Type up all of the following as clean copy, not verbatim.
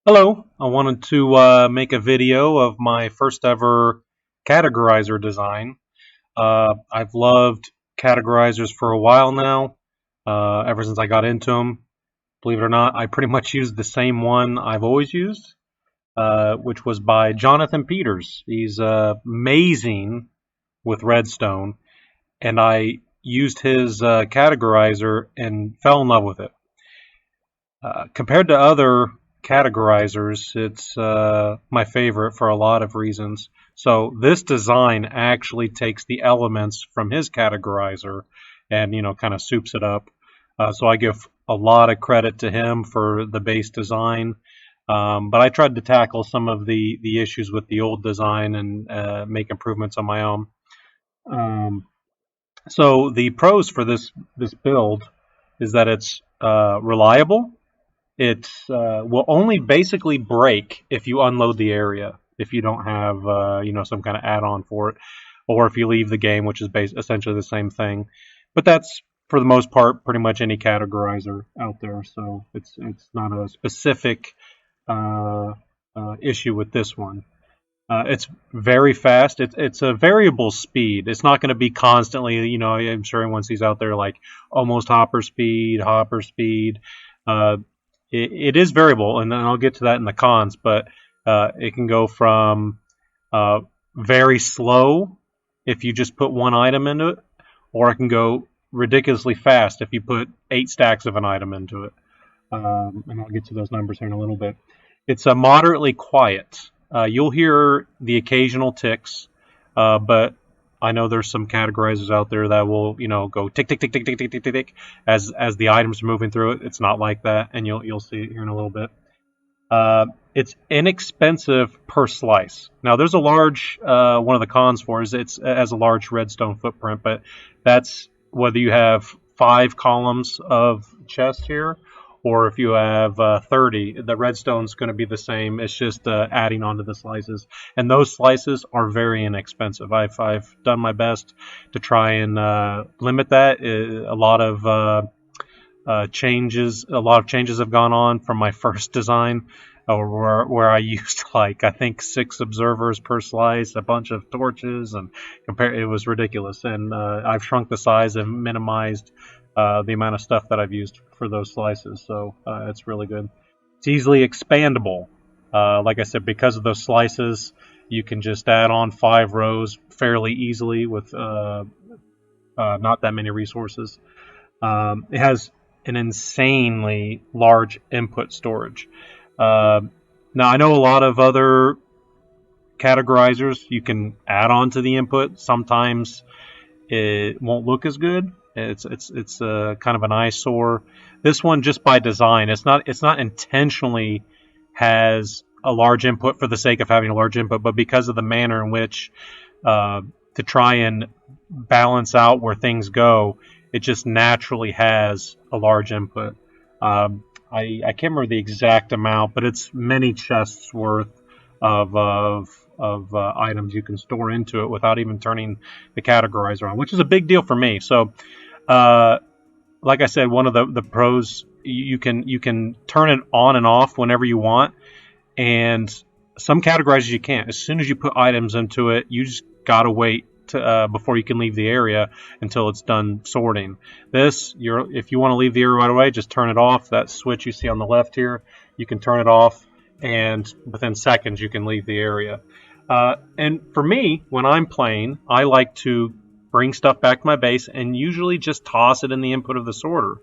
Hello, I wanted to make a video of my first ever categorizer design. I've loved categorizers for a while now, ever since I got into them. Believe it or not, I pretty much used the same one I've always used, which was by Jonathan Peters. He's amazing with Redstone, and I used his categorizer and fell in love with it. Compared to other categorizers, it's my favorite for a lot of reasons. So this design actually takes the elements from his categorizer and kind of soups it up. So I give a lot of credit to him for the base design. But I tried to tackle some of the issues with the old design and make improvements on my own. Um, so the pros for this build is that it's reliable. It will only basically break if you unload the area, if you don't have some kind of add-on for it, or if you leave the game, which is essentially the same thing. But that's for the most part pretty much any categorizer out there, so it's not a specific uh, issue with this one. It's very fast. It's a variable speed. It's not going to be constantly. I'm sure everyone sees out there like almost hopper speed, hopper speed. Uh, it is variable, and I'll get to that in the cons. But it can go from very slow if you just put one item into it, or it can go ridiculously fast if you put 8 stacks of an item into it. And I'll get to those numbers here in a little bit. It's a moderately quiet. You'll hear the occasional ticks, but I know there's some categorizers out there that will, go tick tick tick tick tick tick tick tick tick as the items are moving through it. It's not like that, and you'll see it here in a little bit. It's inexpensive per slice. Now, there's a large one of the cons for it is it has a large redstone footprint, but that's whether you have 5 columns of chest here or if you have 30. The redstone's going to be the same. It's just adding onto the slices, and those slices are very inexpensive. I've done my best to try and limit that. A lot of changes have gone on from my first design, where I used like I think 6 observers per slice, a bunch of torches, and it was ridiculous. And I've shrunk the size and minimized the amount of stuff that I've used for those slices. So it's really good. It's easily expandable. Like I said, because of those slices, you can just add on 5 rows fairly easily with not that many resources. It has an insanely large input storage. Uh, Now, I know a lot of other categorizers you can add on to the input. Sometimes it won't look as good. It's a kind of an eyesore. This one, just by design, it's not intentionally has a large input for the sake of having a large input, but because of the manner in which to try and balance out where things go, it just naturally has a large input. I can't remember the exact amount, but it's many chests worth of items you can store into it without even turning the categorizer on, which is a big deal for me. So, uh, like I said, one of the pros, you can turn it on and off whenever you want, and some categorizers you can't. As soon as you put items into it, you just gotta wait before you can leave the area until it's done sorting. If you want to leave the area right away, just turn it off. That switch you see on the left here, you can turn it off, and within seconds you can leave the area. And for me, when I'm playing, I like to bring stuff back to my base and usually just toss it in the input of the sorter.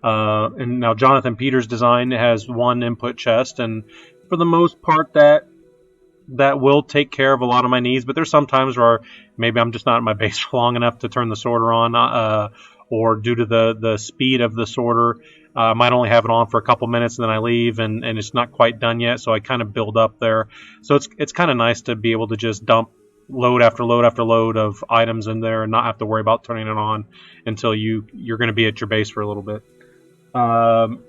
And now Jonathan Peters' design has one input chest, and for the most part, that will take care of a lot of my needs. But there's some times where maybe I'm just not in my base for long enough to turn the sorter on, or due to the speed of the sorter, I might only have it on for a couple minutes and then I leave, and it's not quite done yet. So I kind of build up there. So it's kind of nice to be able to just dump load after load after load of items in there and not have to worry about turning it on until you're going to be at your base for a little bit. Um,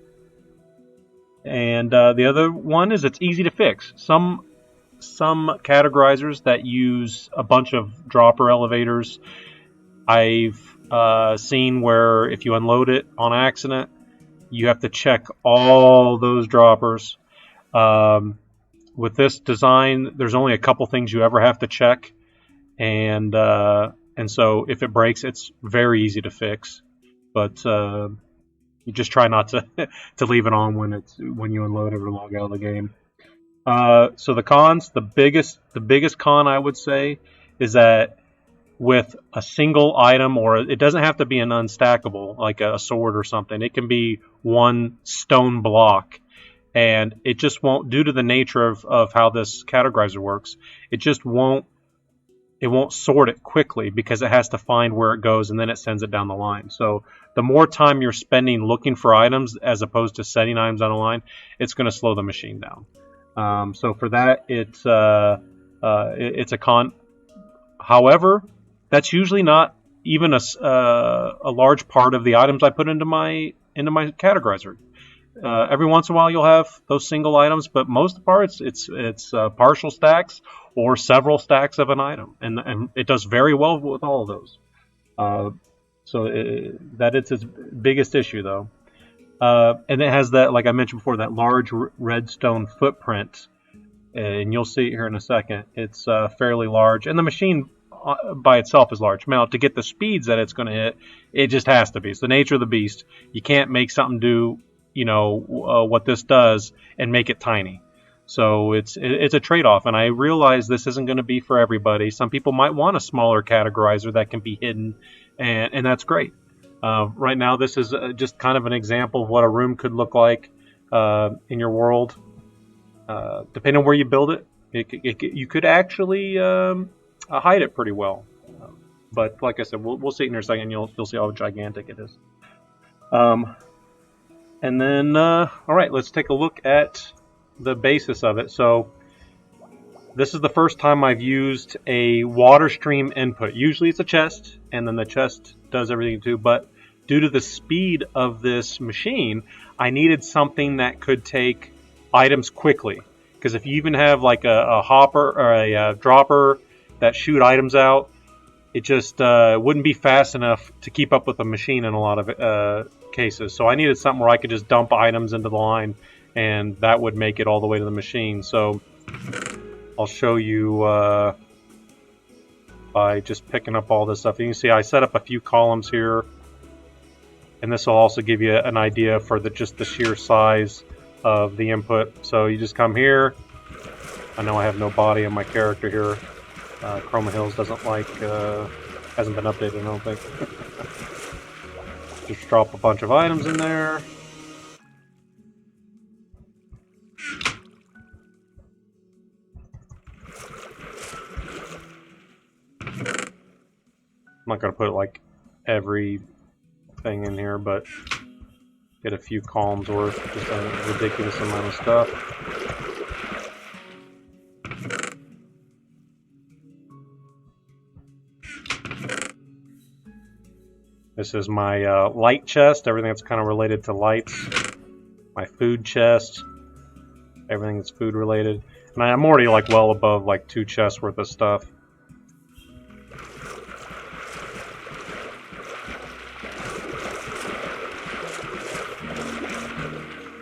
and the other one is it's easy to fix. Some categorizers that use a bunch of dropper elevators, I've seen where if you unload it on accident, you have to check all those droppers. With this design, there's only a couple things you ever have to check, and so if it breaks, it's very easy to fix. But you just try not to to leave it on when you unload it or log out of the game. So the cons, the biggest con I would say is that with a single item, or it doesn't have to be an unstackable like a sword or something. It can be one stone block, and it just won't, due to the nature of how this categorizer works, it won't sort it quickly because it has to find where it goes and then it sends it down the line. So the more time you're spending looking for items as opposed to setting items on a line, it's going to slow the machine down. So for that, it's a con. However, that's usually not even a large part of the items I put into my categorizer. Every once in a while you'll have those single items, but most of the part it's partial stacks or several stacks of an item, and it does very well with all of those. That it's its biggest issue though, and it has that, like I mentioned before, that large redstone footprint, and you'll see it here in a second. It's fairly large, and the machine by itself is large. Now, to get the speeds that it's going to hit, it just has to be. It's the nature of the beast. You can't make something do what this does and make it tiny. So it's a trade-off, and I realize this isn't going to be for everybody. Some people might want a smaller categorizer that can be hidden, and that's great. Right now, this is just kind of an example of what a room could look like in your world. Depending on where you build it, you could actually hide it pretty well. But like I said, we'll see it in a second. You'll see how gigantic it is. And then, all right, let's take a look at the basis of it. So this is the first time I've used a water stream input. Usually it's a chest, and then the chest does everything too. But due to the speed of this machine, I needed something that could take items quickly. Because if you even have like a hopper or a dropper that shoot items out, it just wouldn't be fast enough to keep up with the machine in a lot of cases. So I needed something where I could just dump items into the line, and that would make it all the way to the machine. So I'll show you by just picking up all this stuff. You can see I set up a few columns here, and this will also give you an idea for just the sheer size of the input. So you just come here. I know I have no body on my character here. Chroma Hills doesn't like, hasn't been updated, I don't think. Just drop a bunch of items in there. I'm not going to put like everything in here, but get a few columns worth, just a ridiculous amount of stuff. This is my light chest, everything that's kind of related to lights. My food chest, everything that's food related. And I'm already like well above like 2 chests worth of stuff.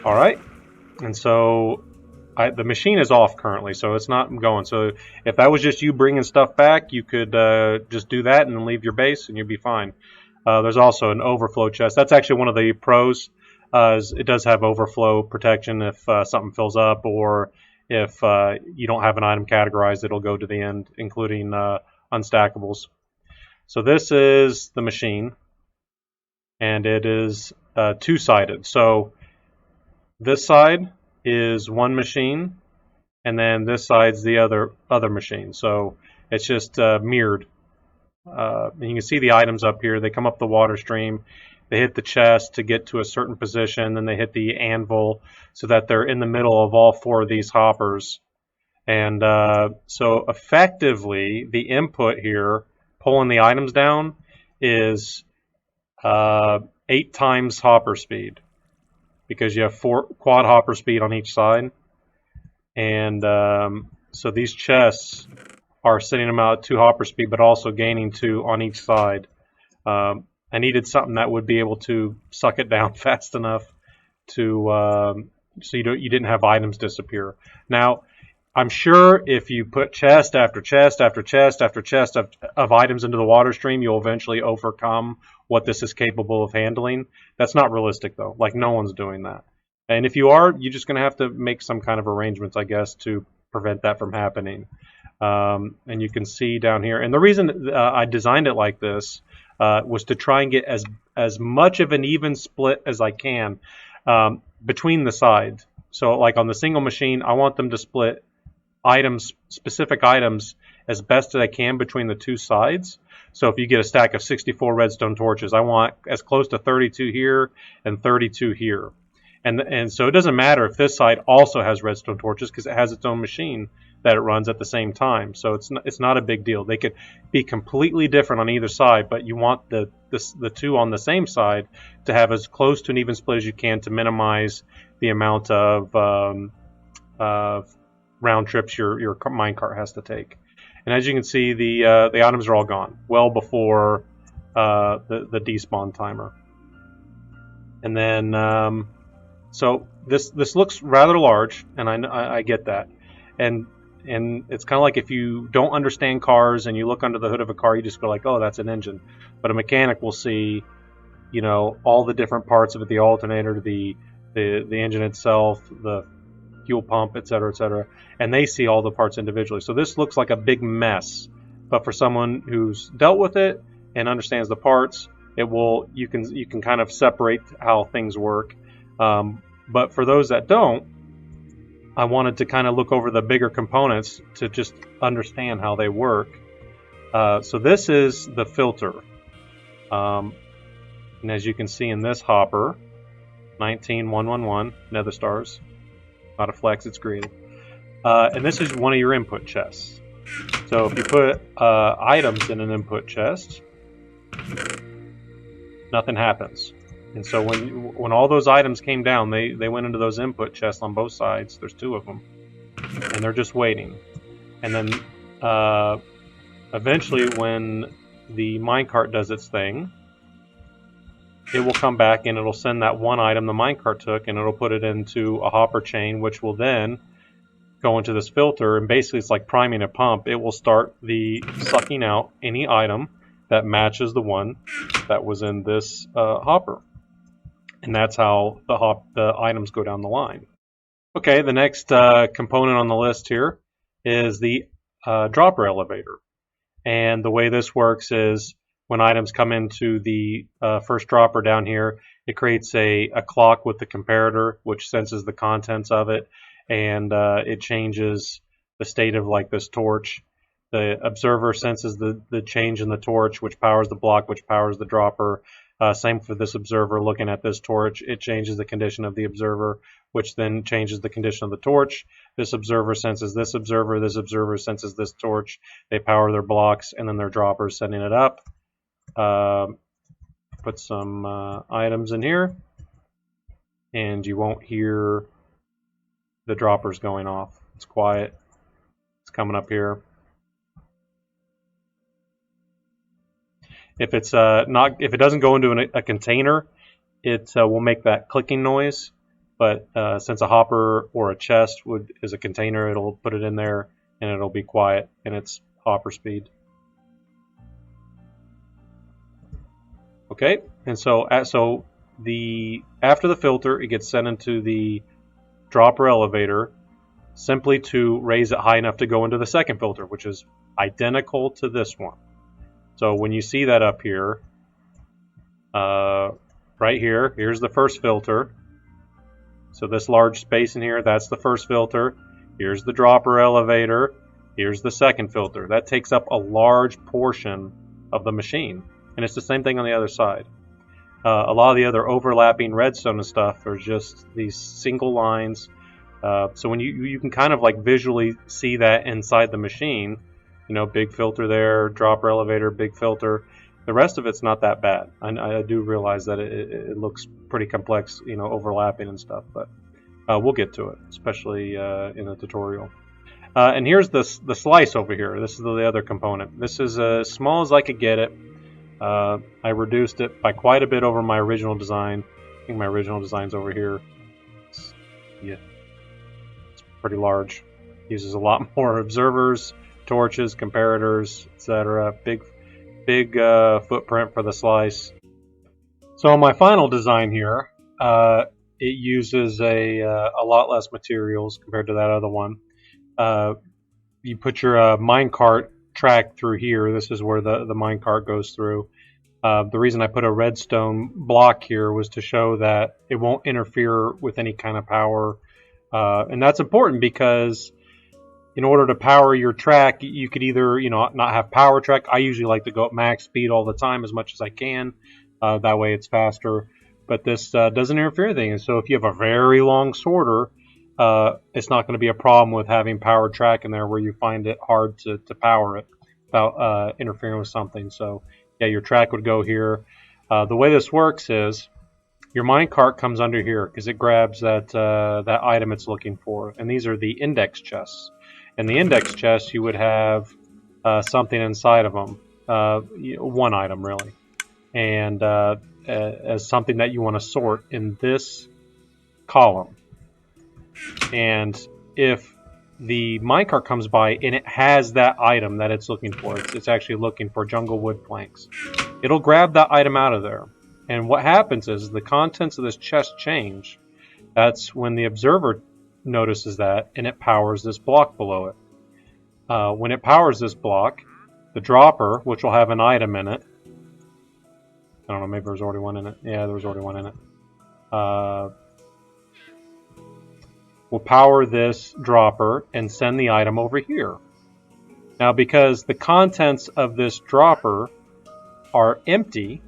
Alright, and so the machine is off currently, so it's not going. So if that was just you bringing stuff back, you could just do that and leave your base and you'd be fine. There's also an overflow chest. That's actually one of the pros. It does have overflow protection if something fills up, or if you don't have an item categorized, it'll go to the end, including unstackables. So this is the machine, and it is two-sided. So this side is one machine, and then this side's the other machine. So it's just mirrored. And you can see the items up here. They come up the water stream. They hit the chest to get to a certain position. Then they hit the anvil so that they're in the middle of all 4 of these hoppers. And so effectively, the input here, pulling the items down, is 8 times hopper speed, because you have 4 quad hopper speed on each side. And so these chests are sending them out at 2 hopper speed, but also gaining 2 on each side. I needed something that would be able to suck it down fast enough to so you didn't have items disappear. Now, I'm sure if you put chest after chest after chest after chest of items into the water stream, you'll eventually overcome what this is capable of handling. That's not realistic, though. Like, no one's doing that. And if you are, you're just going to have to make some kind of arrangements, I guess, to prevent that from happening. And you can see down here. And the reason I designed it like this was to try and get as much of an even split as I can between the sides. So, like on the single machine, I want them to split specific items as best as I can between the two sides. So if you get a stack of 64 redstone torches, I want as close to 32 here and 32 here. And so it doesn't matter if this side also has redstone torches because it has its own machine that it runs at the same time. So it's not a big deal. They could be completely different on either side, but you want the two on the same side to have as close to an even split as you can to minimize the amount of round trips your minecart has to take. And as you can see, the items are all gone well before the despawn timer. And then so this looks rather large, and I get that. And it's kind of like if you don't understand cars and you look under the hood of a car, you just go like, oh, that's an engine. But a mechanic will see, you know, all the different parts of it: the alternator, the engine itself, the fuel pump, etc., and they see all the parts individually. So this looks like a big mess, but for someone who's dealt with it and understands the parts, you can kind of separate how things work. But for those that don't, I wanted to kind of look over the bigger components to just understand how they work. So this is the filter, and as you can see in this hopper, 19111 nether stars. Not a flex, it's green. And this is one of your input chests. So if you put items in an input chest, nothing happens. And so when all those items came down, they went into those input chests on both sides. There's two of them. And they're just waiting. And then eventually when the minecart does its thing, it will come back and it'll send that one item the minecart took, and it'll put it into a hopper chain, which will then go into this filter, and basically it's like priming a pump. It will start the sucking out any item that matches the one that was in this hopper. And that's how the items go down the line. Okay, the next component on the list here is the dropper elevator. And the way this works is when items come into the first dropper down here, it creates a clock with the comparator, which senses the contents of it, and it changes the state of like this torch. The observer senses the change in the torch, which powers the block, which powers the dropper. Same for this observer looking at this torch. It changes the condition of the observer, which then changes the condition of the torch. This observer senses this observer senses this torch. They power their blocks, and then their droppers setting it up. Put some items in here, and you won't hear the droppers going off. It's quiet. It's coming up here. If it's if it doesn't go into a container, it will make that clicking noise. But since a hopper or a chest is a container, it'll put it in there and it'll be quiet, and it's hopper speed. Okay, and so after the filter, it gets sent into the dropper elevator, simply to raise it high enough to go into the second filter, which is identical to this one. So when you see that up here, right here, here's the first filter. So this large space in here, that's the first filter. Here's the dropper elevator. Here's the second filter. That takes up a large portion of the machine. And it's the same thing on the other side. A lot of the other overlapping redstone and stuff are just these single lines. So when you can kind of like visually see that inside the machine, you know, big filter there, dropper elevator, big filter. The rest of it's not that bad. I do realize that it looks pretty complex, you know, overlapping and stuff, but we'll get to it, especially in the tutorial. And here's the slice over here. This is the other component. This is as small as I could get it. I reduced it by quite a bit over my original design. I think my original design's over here. It's Yeah, it's pretty large. Uses a lot more observers, torches, comparators, etc. Big footprint for the slice. So my final design here, it uses a lot less materials compared to that other one. You put your minecart track through here. This is where the minecart goes through. The reason I put a redstone block here was to show that it won't interfere with any kind of power. And that's important because in order to power your track, you could either, not have power track. I usually like to go at max speed all the time as much as I can. That way it's faster. But this doesn't interfere with anything. So if you have a very long sorter, it's not going to be a problem with having power track in there where you find it hard to power it without interfering with something. So yeah, your track would go here. The way this works is your minecart comes under here because it grabs that item it's looking for. And these are the index chests. In the index chest, you would have something inside of them, one item really, and as something that you want to sort in this column. And if the minecart comes by and it has that item that it's looking for, it's actually looking for jungle wood planks, it'll grab that item out of there. And what happens is the contents of this chest change. That's when the observer notices that, and it powers this block below it. When it powers this block, the dropper, which will have an item in it, I don't know, maybe there's already one in it. Yeah, there was already one in it. Will power this dropper and send the item over here. Now, because the contents of this dropper are empty,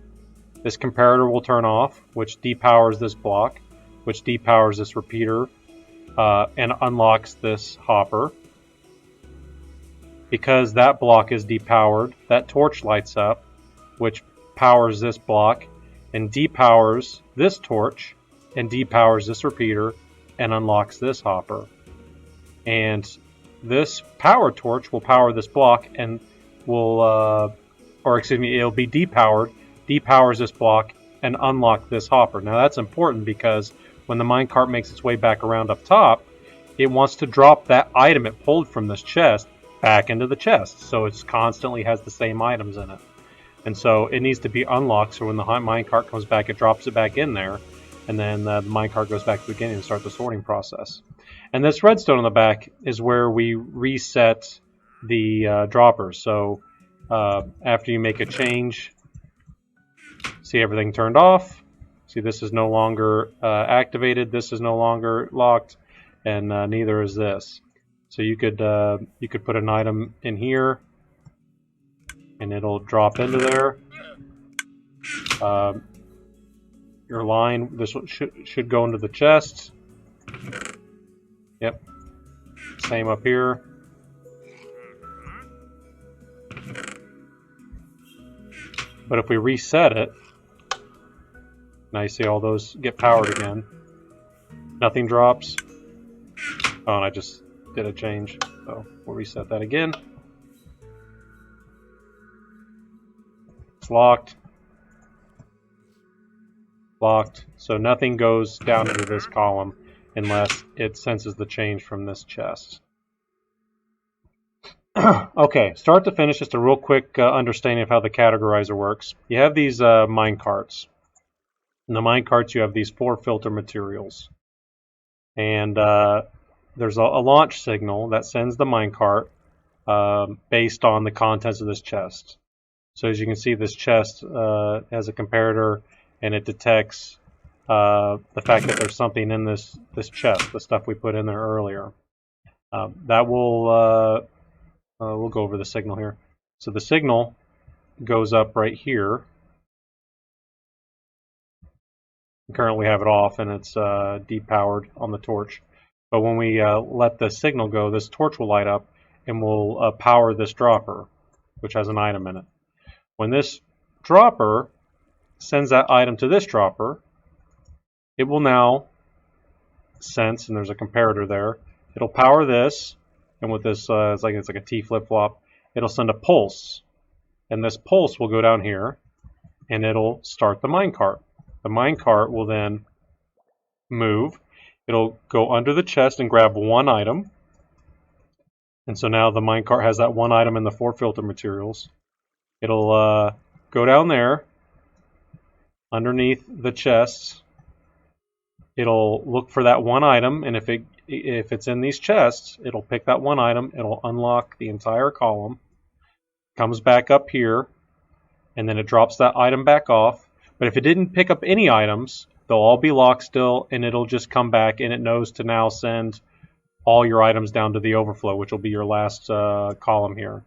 this comparator will turn off, which depowers this block, which depowers this repeater, and unlocks this hopper. Because that block is depowered, that torch lights up, which powers this block, and depowers this torch, and depowers this repeater, and unlocks this hopper. And this power torch will power this block, and it'll be depowered, depowers this block, and unlock this hopper. Now that's important because when the minecart makes its way back around up top, it wants to drop that item it pulled from this chest back into the chest, so it constantly has the same items in it. And so it needs to be unlocked, so when the minecart comes back, it drops it back in there, and then the minecart goes back to the beginning and start the sorting process. And this redstone on the back is where we reset the droppers. So after you make a change, see everything turned off. See, this is no longer activated, this is no longer locked, and neither is this. So you could put an item in here, and it'll drop into there. Your line, this should go into the chest. Yep. Same up here. But if we reset it, now you see all those get powered again. Nothing drops. Oh, and I just did a change, so we'll reset that again. It's locked. Locked. So nothing goes down into this column unless it senses the change from this chest. Okay, start to finish, just a real quick understanding of how the categorizer works. You have these mine carts. In the mine carts, you have these 4 filter materials. And there's a launch signal that sends the minecart based on the contents of this chest. So as you can see, this chest has a comparator, and it detects the fact that there's something in this chest, the stuff we put in there earlier. That will we'll go over the signal here. So the signal goes up right here. Currently we have it off, and it's depowered on the torch. But when we let the signal go, this torch will light up and will power this dropper, which has an item in it. When this dropper sends that item to this dropper, it will now sense, and there's a comparator there. It'll power this, and with this, it's like a T flip-flop. It'll send a pulse, and this pulse will go down here, and it'll start the minecart. The minecart will then move, It'll go under the chest and grab one item. And so now the minecart has that one item in the 4 filter materials. It'll go down there underneath the chests. It'll look for that one item, and if it's in these chests, it'll pick that one item. It'll unlock the entire column, comes back up here, and then it drops that item back off. But if it didn't pick up any items, they'll all be locked still, and it'll just come back, and it knows to now send all your items down to the overflow, which will be your last column here.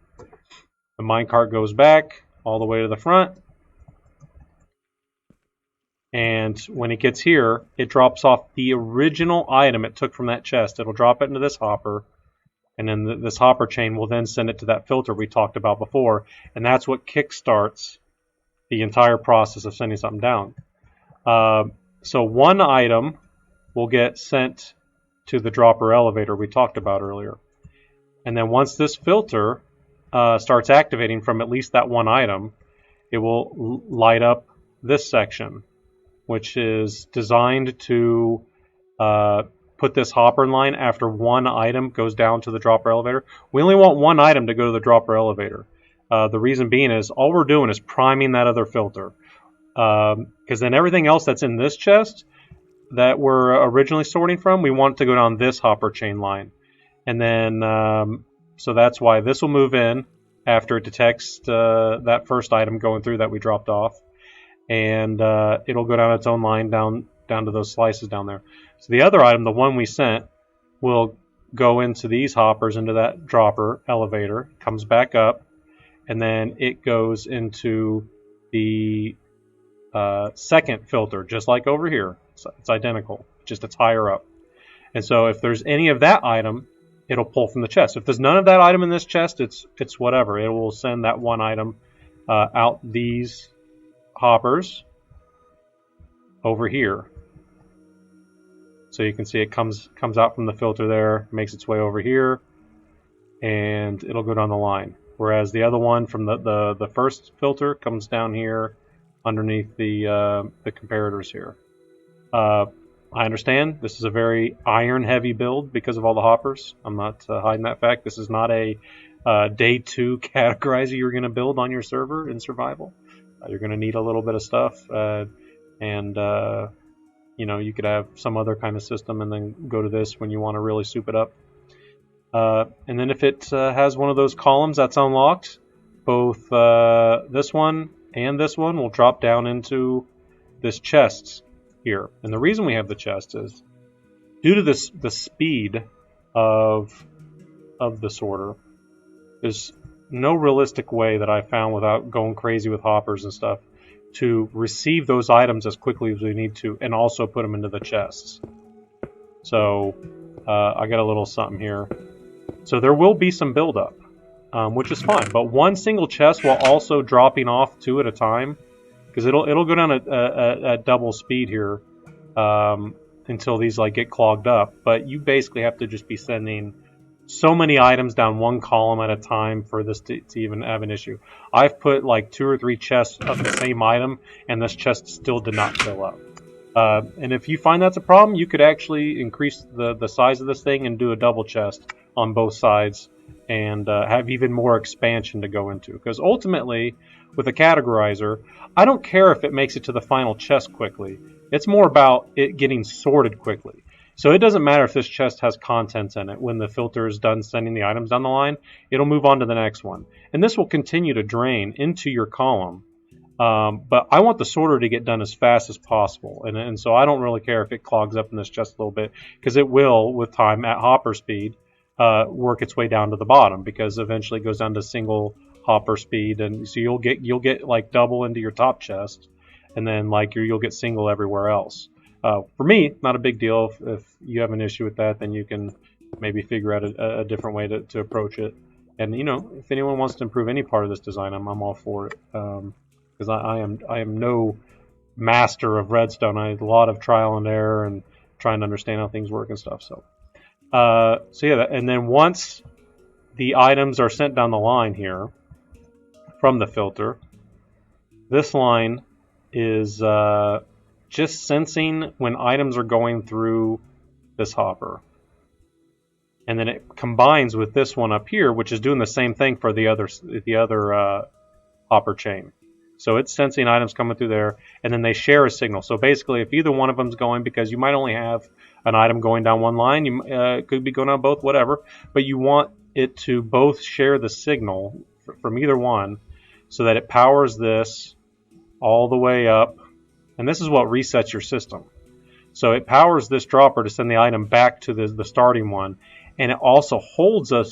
The minecart goes back all the way to the front. And when it gets here, it drops off the original item it took from that chest. It'll drop it into this hopper, and then this hopper chain will then send it to that filter we talked about before, and that's what kickstarts the entire process of sending something down. So one item will get sent to the dropper elevator we talked about earlier. And then once this filter starts activating from at least that one item, it will light up this section, which is designed to put this hopper in line after one item goes down to the dropper elevator. We only want one item to go to the dropper elevator. The reason being is all we're doing is priming that other filter. Because then everything else that's in this chest that we're originally sorting from, we want it to go down this hopper chain line. And then, so that's why this will move in after it detects that first item going through that we dropped off. And it'll go down its own line down to those slices down there. So the other item, the one we sent, will go into these hoppers, into that dropper elevator, comes back up, and then it goes into the second filter, just like over here. So it's identical, just it's higher up. And so if there's any of that item, it'll pull from the chest. If there's none of that item in this chest, it's whatever. It will send that one item out these hoppers over here. So you can see it comes out from the filter there, makes its way over here, and it'll go down the line. Whereas the other one from the first filter comes down here underneath the comparators here. I understand this is a very iron heavy build because of all the hoppers. I'm not hiding that fact. This is not a day 2 categorizer you're going to build on your server in survival. You're going to need a little bit of stuff, and you know, you could have some other kind of system and then go to this when you want to really soup it up. And then if it has one of those columns that's unlocked, both this one and this one will drop down into this chest here. And the reason we have the chest is due to the speed of the sorter. There's no realistic way that I found, without going crazy with hoppers and stuff, to receive those items as quickly as we need to and also put them into the chests. So I got a little something here. So there will be some buildup, which is fine. But one single chest while also dropping off 2 at a time, because it'll go down at double speed here until these like get clogged up. But you basically have to just be sending so many items down one column at a time for this to even have an issue. I've put like 2 or 3 chests of the same item, and this chest still did not fill up. And if you find that's a problem, you could actually increase the size of this thing and do a double chest on both sides and have even more expansion to go into. Because ultimately, with a categorizer, I don't care if it makes it to the final chest quickly. It's more about it getting sorted quickly. So it doesn't matter if this chest has contents in it. When the filter is done sending the items down the line, it'll move on to the next one. And this will continue to drain into your column. But I want the sorter to get done as fast as possible. And so I don't really care if it clogs up in this chest a little bit, because it will, with time, at hopper speed, work its way down to the bottom, because eventually it goes down to single hopper speed. And so you'll get like double into your top chest, and then like you'll get single everywhere else. For me, not a big deal. If you have an issue with that, then you can maybe figure out a different way to approach it. And you know, if anyone wants to improve any part of this design, I'm all for it. Because I am no master of redstone. I had a lot of trial and error and trying to understand how things work and stuff. So yeah, and then once the items are sent down the line here from the filter, this line is just sensing when items are going through this hopper. And then it combines with this one up here, which is doing the same thing for the other hopper chain. So it's sensing items coming through there, and then they share a signal. So basically, if either one of them's going, because you might only have an item going down one line, you could be going down both, whatever, but you want it to both share the signal from either one so that it powers this all the way up. And this is what resets your system. So it powers this dropper to send the item back to the starting one, and it also holds a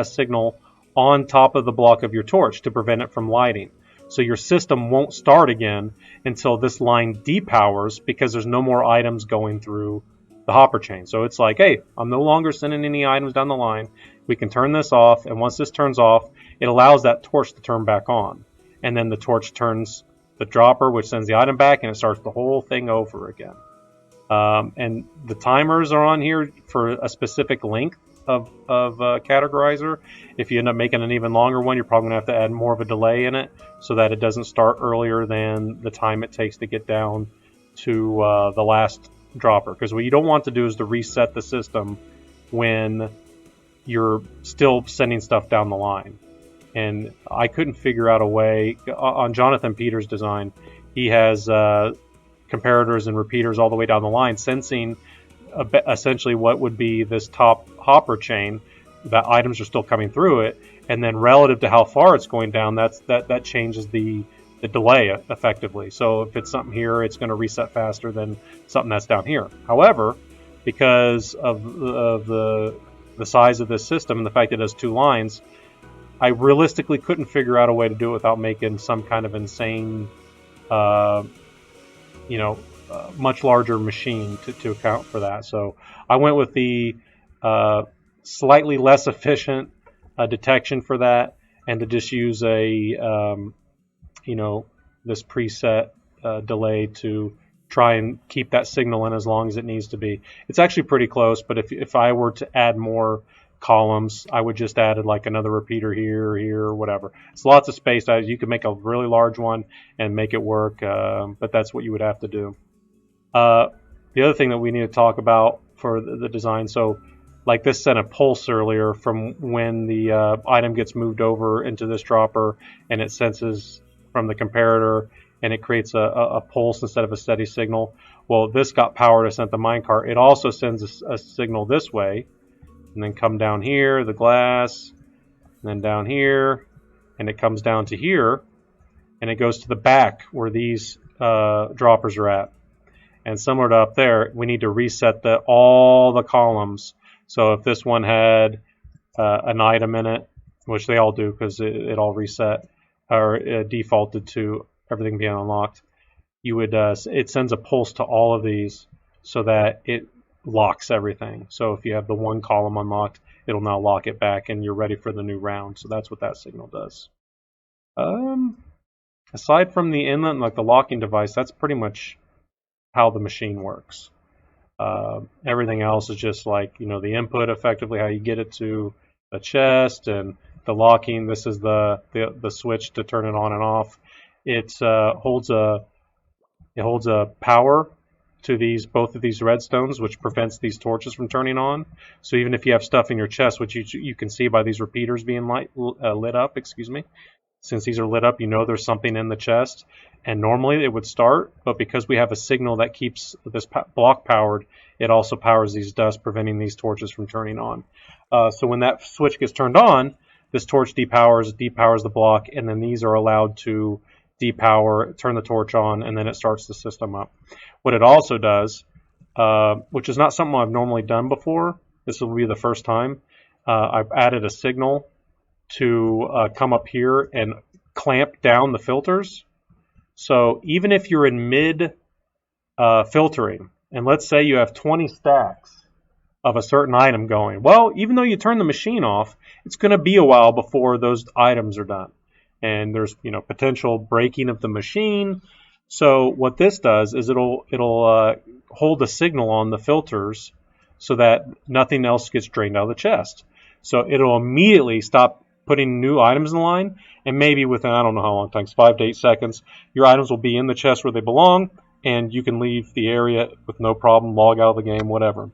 signal on top of the block of your torch to prevent it from lighting. So your system won't start again until this line depowers, because there's no more items going through the hopper chain. So it's like, hey, I'm no longer sending any items down the line. We can turn this off, and once this turns off, it allows that torch to turn back on. And then the torch turns the dropper, which sends the item back, and it starts the whole thing over again. And the timers are on here for a specific length of categorizer. If you end up making an even longer one, you're probably going to have to add more of a delay in it so that it doesn't start earlier than the time it takes to get down to the last dropper. Because what you don't want to do is to reset the system when you're still sending stuff down the line. And I couldn't figure out a way. On Jonathan Peters' design, he has comparators and repeaters all the way down the line, sensing essentially what would be this top hopper chain, that items are still coming through it, and then relative to how far it's going down, that changes the delay effectively. So if it's something here, it's going to reset faster than something that's down here. However, because of the size of this system and the fact that it has two lines, I realistically couldn't figure out a way to do it without making some kind of insane much larger machine to account for that. So I went with the slightly less efficient detection for that, and to just use a this preset delay to try and keep that signal in as long as it needs to be. It's actually pretty close, but if I were to add more columns, I would just add like another repeater here, whatever. It's lots of space. You could make a really large one and make it work, but that's what you would have to do. The other thing that we need to talk about for the design, so like this sent a pulse earlier from when the item gets moved over into this dropper, and it senses from the comparator, and it creates a pulse instead of a steady signal. Well, this got power to send the minecart. It also sends a signal this way, and then come down here, the glass, and then down here, and it comes down to here, and it goes to the back where these droppers are at. And similar to up there, we need to reset all the columns. So if this one had an item in it, which they all do because it all reset or defaulted to everything being unlocked, you would it sends a pulse to all of these so that it locks everything. So if you have the one column unlocked, it'll now lock it back, and you're ready for the new round. So that's what that signal does. Aside from the inlet and like the locking device, that's pretty much how the machine works. Everything else is just like, the input, effectively how you get it to the chest, and the locking. This is the switch to turn it on and off. It holds a power to both of these redstones, which prevents these torches from turning on. So even if you have stuff in your chest, which you can see by these repeaters being lit up, since these are lit up, there's something in the chest, and normally it would start, but because we have a signal that keeps this block powered, it also powers these dusts, preventing these torches from turning on. So when that switch gets turned on, this torch depowers the block, and then these are allowed to depower, turn the torch on, and then it starts the system up. What it also does, which is not something I've normally done before, this will be the first time, I've added a signal to come up here and clamp down the filters. So even if you're in mid filtering, and let's say you have 20 stacks of a certain item going, well, even though you turn the machine off, it's going to be a while before those items are done, and there's potential breaking of the machine. So what this does is it'll hold a signal on the filters so that nothing else gets drained out of the chest. So it'll immediately stop putting new items in the line, and maybe within, I don't know how long it takes, 5 to 8 seconds, your items will be in the chest where they belong, and you can leave the area with no problem, log out of the game, whatever.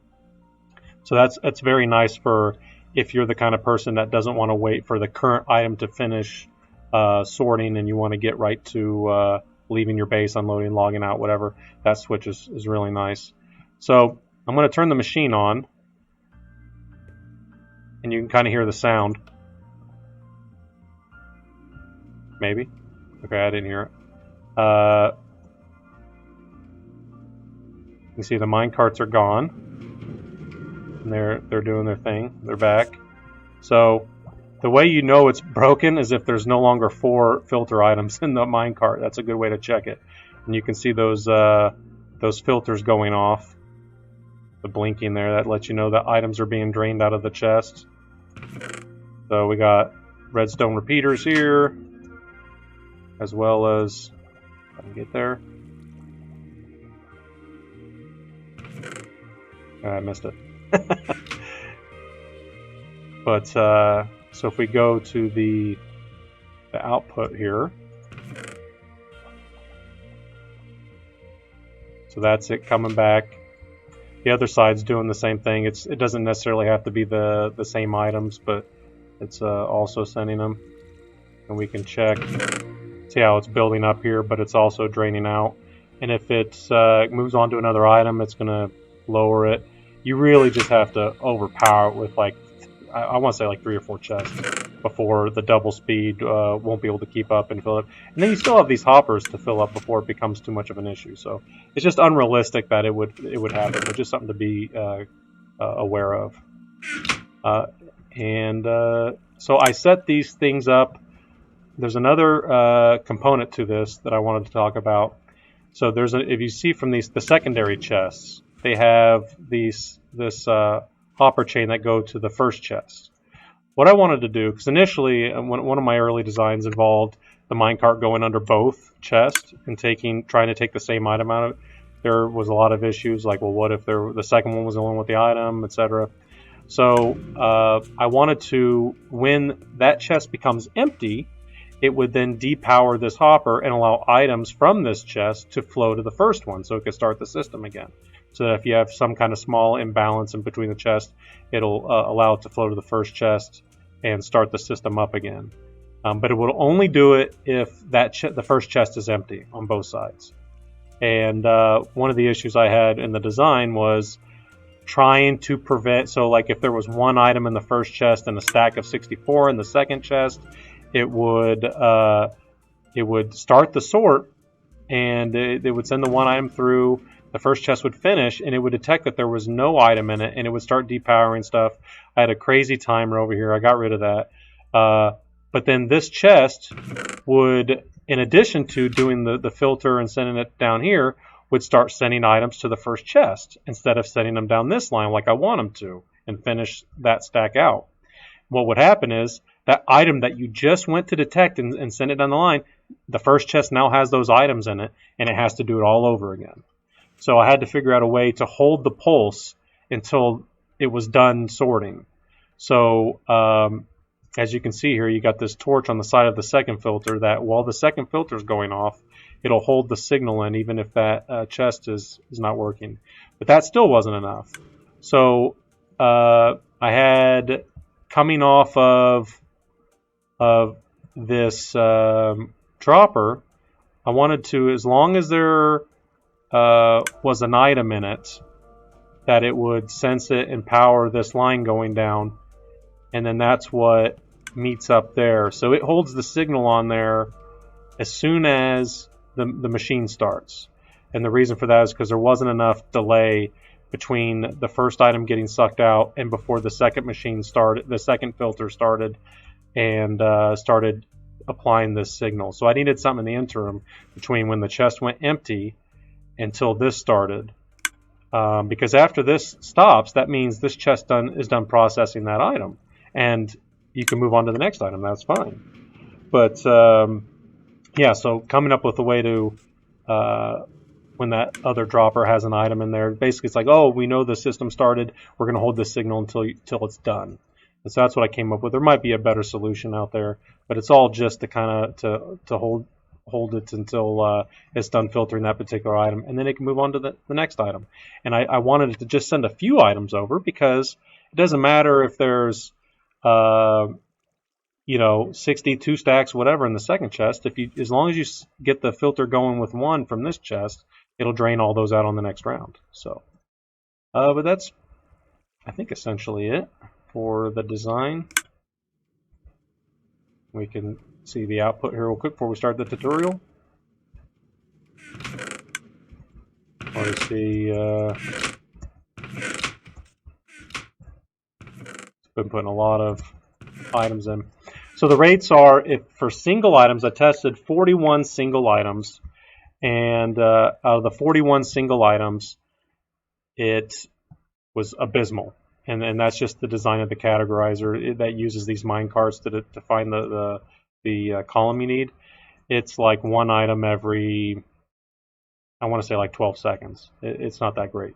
So that's very nice for if you're the kind of person that doesn't want to wait for the current item to finish sorting and you want to get right to leaving your base, unloading, logging out, whatever. That switch is really nice. So I'm going to turn the machine on, and you can kind of hear the sound. Maybe. Okay, I didn't hear it. You see the mine carts are gone. And they're doing their thing. They're back. So the way you know it's broken is if there's no longer 4 filter items in the mine cart. That's a good way to check it. And you can see those filters going off. The blinking there, that lets you know that items are being drained out of the chest. So we got redstone repeaters here, as well as, if I can get there. I missed it. But so if we go to the output here, so that's it coming back. The other side's doing the same thing. It doesn't necessarily have to be the same items, but it's also sending them. And we can check, see how it's building up here, but it's also draining out. And if it moves on to another item, it's going to lower it. You really just have to overpower it with, like, I want to say like 3 or 4 chests before the double speed won't be able to keep up and fill it. And then you still have these hoppers to fill up before it becomes too much of an issue. So it's just unrealistic that it would happen, but just something to be aware of. So I set these things up. There's another component to this that I wanted to talk about. So if you see from the secondary chests, they have this hopper chain that go to the first chest. What I wanted to do, because initially one of my early designs involved the minecart going under both chests and trying to take the same item out of it. There was a lot of issues, like, well, what if the second one was the one with the item, etc. So I wanted to, when that chest becomes empty, it would then depower this hopper and allow items from this chest to flow to the first one, so it could start the system again. So that if you have some kind of small imbalance in between the chests, it'll allow it to flow to the first chest and start the system up again. But it will only do it if the first chest is empty on both sides. And one of the issues I had in the design was trying to prevent, so like if there was one item in the first chest and a stack of 64 in the second chest, it would start the sort, and it would send the one item through. The first chest would finish, and it would detect that there was no item in it, and it would start depowering stuff. I had a crazy timer over here. I got rid of that. But then this chest would, in addition to doing the filter and sending it down here, would start sending items to the first chest instead of sending them down this line like I want them to and finish that stack out. What would happen is that item that you just went to detect and send it down the line, the first chest now has those items in it, and it has to do it all over again. So I had to figure out a way to hold the pulse until it was done sorting. So as you can see here, you got this torch on the side of the second filter that while the second filter is going off, it'll hold the signal in even if that chest is not working. But that still wasn't enough. So I had, coming off of this dropper, I wanted to, as long as there was an item in it, that it would sense it and power this line going down, and then that's what meets up there. So it holds the signal on there as soon as the machine starts. And the reason for that is because there wasn't enough delay between the first item getting sucked out and before the second machine started, the second filter started and started applying this signal. So I needed something in the interim between when the chest went empty until this started, because after this stops, that means this chest is done processing that item, and you can move on to the next item. That's fine. But yeah, so coming up with a way to when that other dropper has an item in there, basically it's like, oh, we know the system started, we're going to hold this signal until it's done. And so that's what I came up with. There might be a better solution out there, but it's all just to kind of to hold hold it until it's done filtering that particular item, and then it can move on to the next item. And I wanted it to just send a few items over, because it doesn't matter if there's 62 stacks, whatever, in the second chest. As long as you get the filter going with one from this chest, it'll drain all those out on the next round. So, but that's, I think, essentially it for the design. We can see the output here real quick before we start the tutorial. Or see, it's been putting a lot of items in. So the rates are, if for single items, I tested 41 single items, and out of the 41 single items, it was abysmal. And that's just the design of the categorizer that uses these minecarts to find the column you need. It's like one item every, I want to say, like 12 seconds. It's not that great.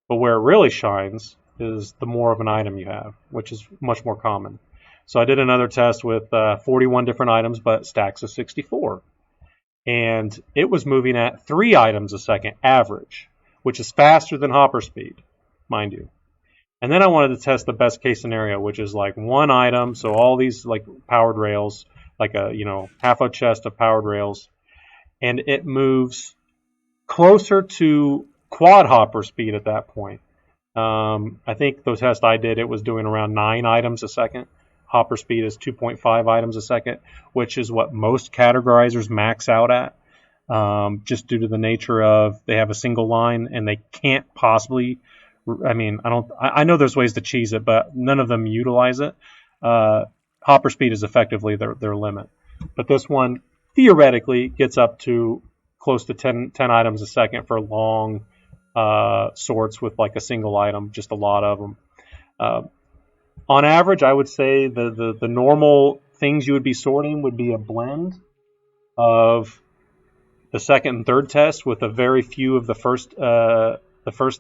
But where it really shines is the more of an item you have, which is much more common. So I did another test with 41 different items, but stacks of 64. And it was moving at 3 items a second average, which is faster than hopper speed, mind you. And then I wanted to test the best case scenario, which is like one item, so all these like powered rails, like a half a chest of powered rails, and it moves closer to quad hopper speed at that point. I think the test I did, it was doing around 9 items a second. Hopper speed is 2.5 items a second, which is what most categorizers max out at, just due to the nature of they have a single line and they can't possibly. I mean, I know there's ways to cheese it, but none of them utilize it. Hopper speed is effectively their limit. But this one theoretically gets up to close to 10 items a second for long sorts with like a single item, just a lot of them. On average, I would say the normal things you would be sorting would be a blend of the second and third test with a very few of the first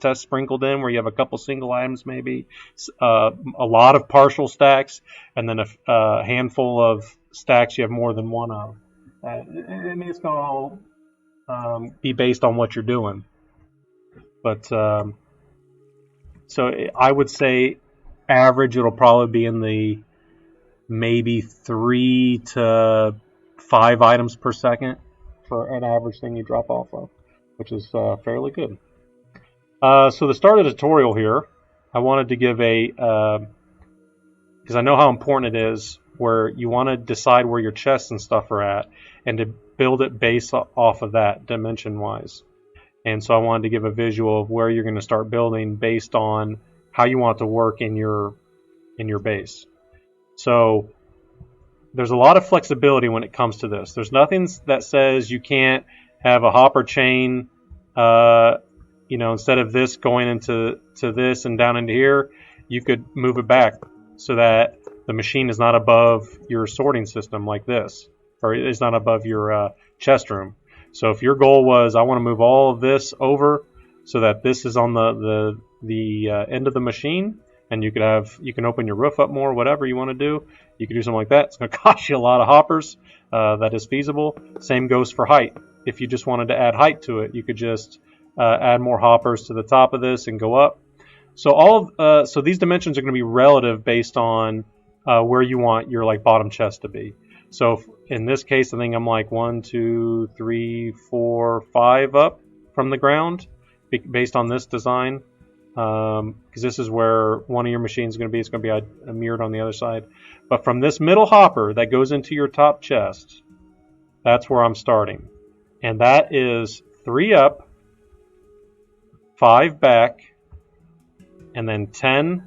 test sprinkled in, where you have a couple single items, maybe a lot of partial stacks, and then a handful of stacks you have more than one of. I mean, it's going to all be based on what you're doing. But so I would say average, it'll probably be in the maybe 3 to 5 items per second for an average thing you drop off of, which is fairly good. So to start a tutorial here, I wanted to give because I know how important it is, where you want to decide where your chests and stuff are at, and to build it based off of that dimension-wise. And so I wanted to give a visual of where you're going to start building based on how you want it to work in your base. So there's a lot of flexibility when it comes to this. There's nothing that says you can't have a hopper chain. Instead of this going into this and down into here, you could move it back so that the machine is not above your sorting system like this, or it's not above your chest room. So if your goal was, I want to move all of this over so that this is on the end of the machine, and you can open your roof up more, whatever you want to do, you can do something like that. It's going to cost you a lot of hoppers. That is feasible. Same goes for height. If you just wanted to add height to it, you could just add more hoppers to the top of this and go up. So so these dimensions are going to be relative based on where you want your like bottom chest to be. So in this case, I think I'm like 1, 2, 3, 4, 5 up from the ground based on this design, because this is where one of your machines is going to be. It's going to be a mirrored on the other side. But from this middle hopper that goes into your top chest, that's where I'm starting, and that is 3 up, 5 back, and then 10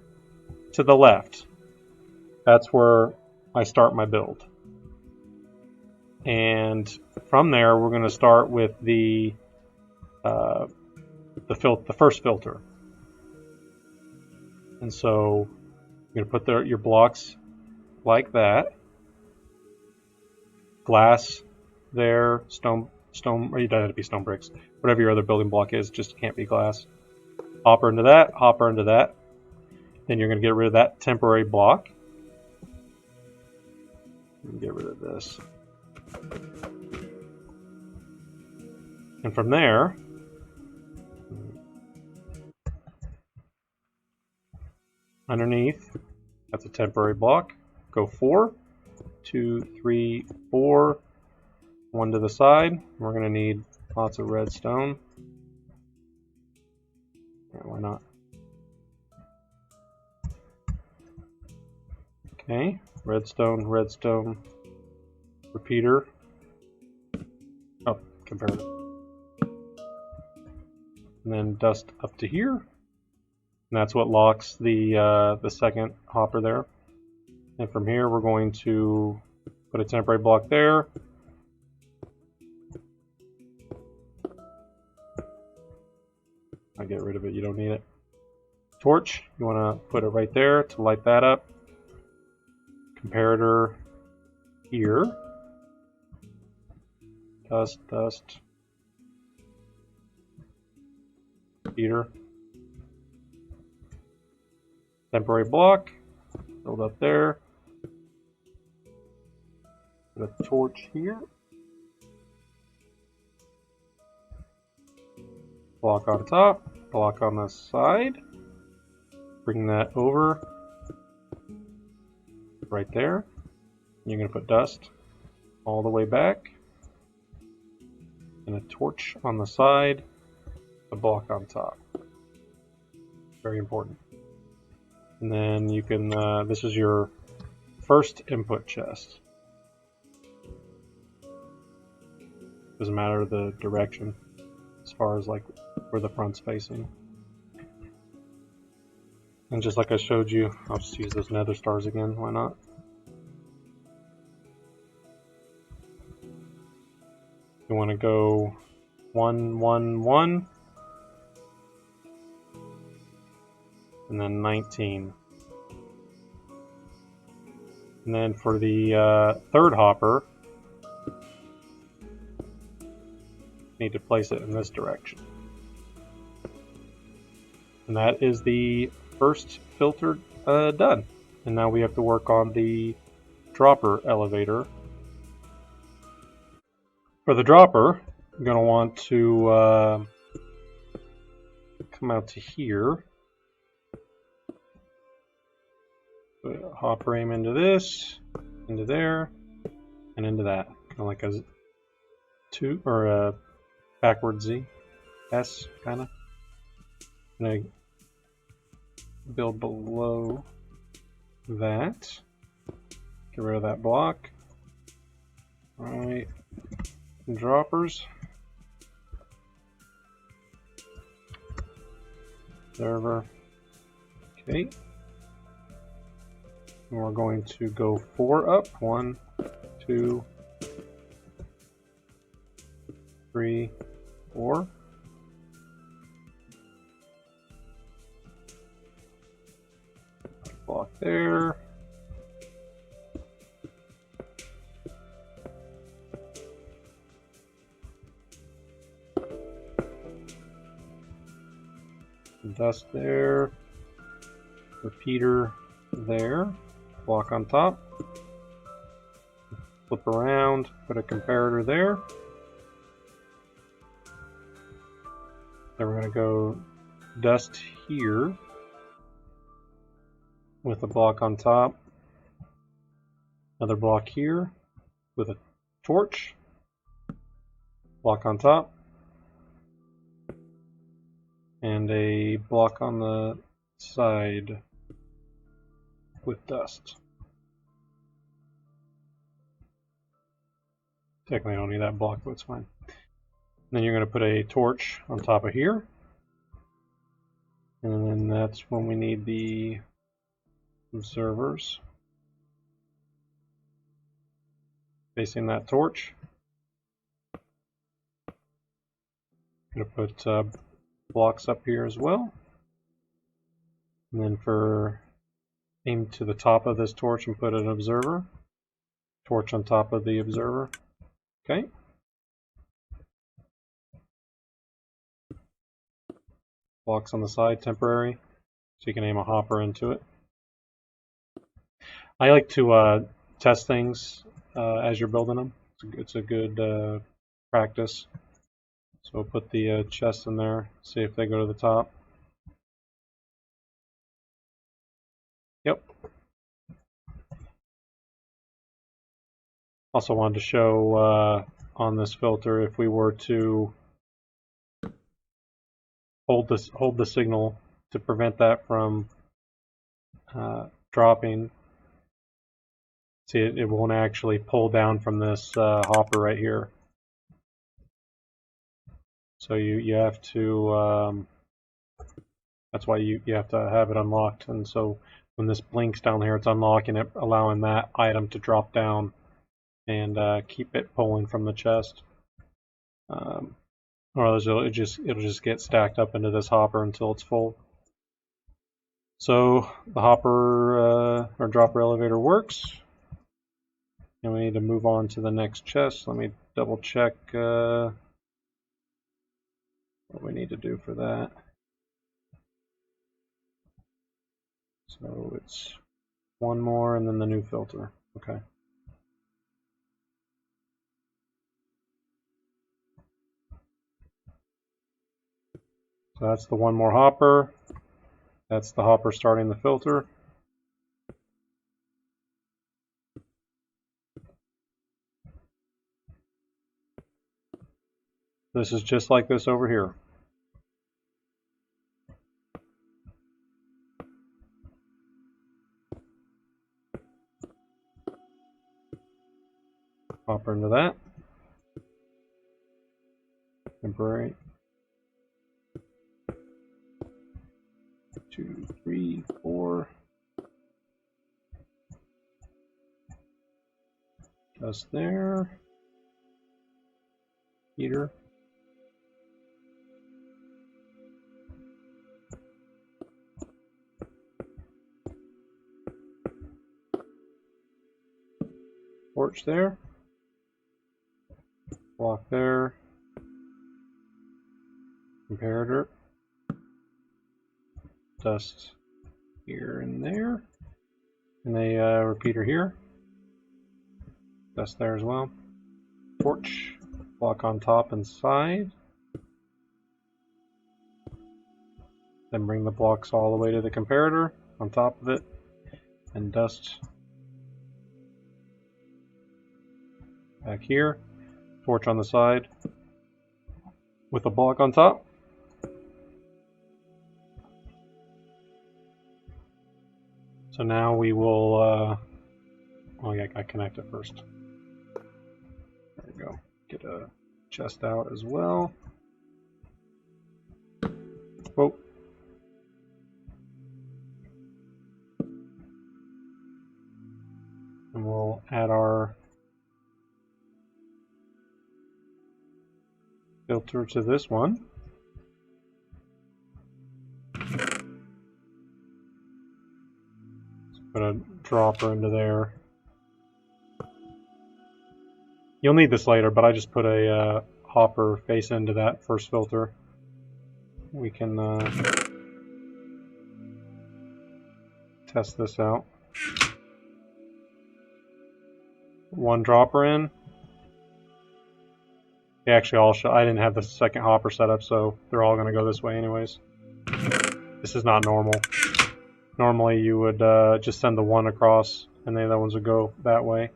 to the left. That's where I start my build. And from there, we're going to start with the first filter. And so you're going to put your blocks like that. Glass there, stone, or you don't have to be stone bricks. Whatever your other building block is, just can't be glass. Hopper into that, hopper into that. Then you're going to get rid of that temporary block. Get rid of this. And from there, underneath, that's a temporary block. Go 4, 2, 3, 4, 1 to the side. We're going to need lots of redstone. Yeah, why not? Okay, redstone, redstone, repeater. Oh, comparator. And then dust up to here. And that's what locks the second hopper there. And from here, we're going to put a temporary block there. I'll get rid of it, you don't need it. Torch, you want to put it right there to light that up. Comparator here. Dust, dust. Heater. Temporary block. Build up there. Put a torch here. Block on top. Block on the side. Bring that over. Right there. You're going to put dust all the way back. And a torch on the side. A block on top. Very important. And then you can, this is your first input chest. Doesn't matter the direction as far as like where the front's facing. And just like I showed you, I'll just use those nether stars again, why not? You want to go 1, 1, 1. And then 19. And then for the third hopper, need to place it in this direction. And that is the first filter done. And now we have to work on the dropper elevator. For the dropper, you're going to want to come out to here. Put a hop frame into this, into there, and into that. Kind of like a two or a backward Z, S kind of. Gonna build below that. Get rid of that block. All right, droppers. Server. Okay. And we're going to go 4 up. 1, 2, 3, 4. Block there. Dust there. Repeater there. Block on top. Flip around. Put a comparator there. Then we're going to go dust here with a block on top. Another block here with a torch. Block on top. And a block on the side with dust. Technically I don't need that block, but it's fine. Then you're going to put a torch on top of here. And then that's when we need the observers facing that torch. I'm going to put blocks up here as well. And then for aim to the top of this torch and put an observer. Torch on top of the observer. Okay. Blocks on the side, temporary, so you can aim a hopper into it. I like to test things as you're building them. It's a good practice. So So put the chests in there, see if they go to the top. Yep. Also wanted to show on this filter, if we were to hold the signal to prevent that from dropping. See, it won't actually pull down from this hopper right here. So you have to, that's why you have to have it unlocked. And so when this blinks down here, it's unlocking it, allowing that item to drop down and keep it pulling from the chest. Or else it'll just get stacked up into this hopper until it's full. So the hopper or dropper elevator works. And we need to move on to the next chest. Let me double check what we need to do for that. So it's one more and then the new filter. Okay. So that's the one more hopper. That's the hopper starting the filter. This is just like this over here. Hopper into that. Temporary. 2, 3, 4. Just there. Heater. Torch there. Block there. Comparator. Dust here and there. And a repeater here. Dust there as well. Torch. Block on top and side. Then bring the blocks all the way to the comparator on top of it. And dust back here. Torch on the side with a block on top. So now we will, oh yeah, I connect it first. There we go. Get a chest out as well. Whoa. And we'll add our filter to this one. Put a dropper into there. You'll need this later, but I just put a hopper face into that first filter. We can test this out. One dropper in. Actually, I didn't have the second hopper set up, so they're all going to go this way anyways. This is not normal. Normally you would just send the one across and the other ones would go that way.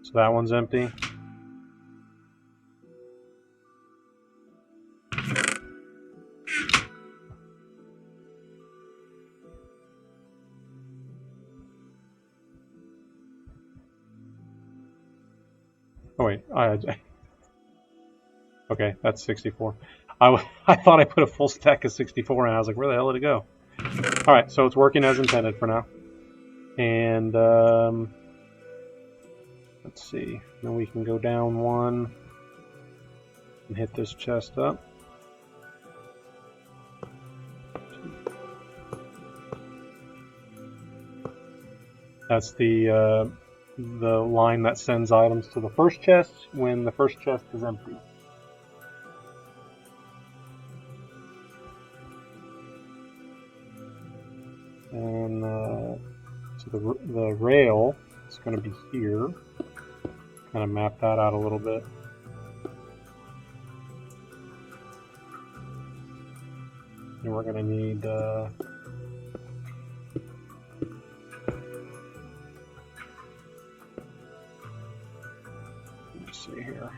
So that one's empty. Oh wait, okay, that's 64. I thought I put a full stack of 64 in. I was like, where the hell did it go? Alright, so it's working as intended for now. And let's see. Then we can go down one and hit this chest up. That's the line that sends items to the first chest when the first chest is empty. And so the rail is going to be here. kind of map that out a little bit. And we're going to need let's see here.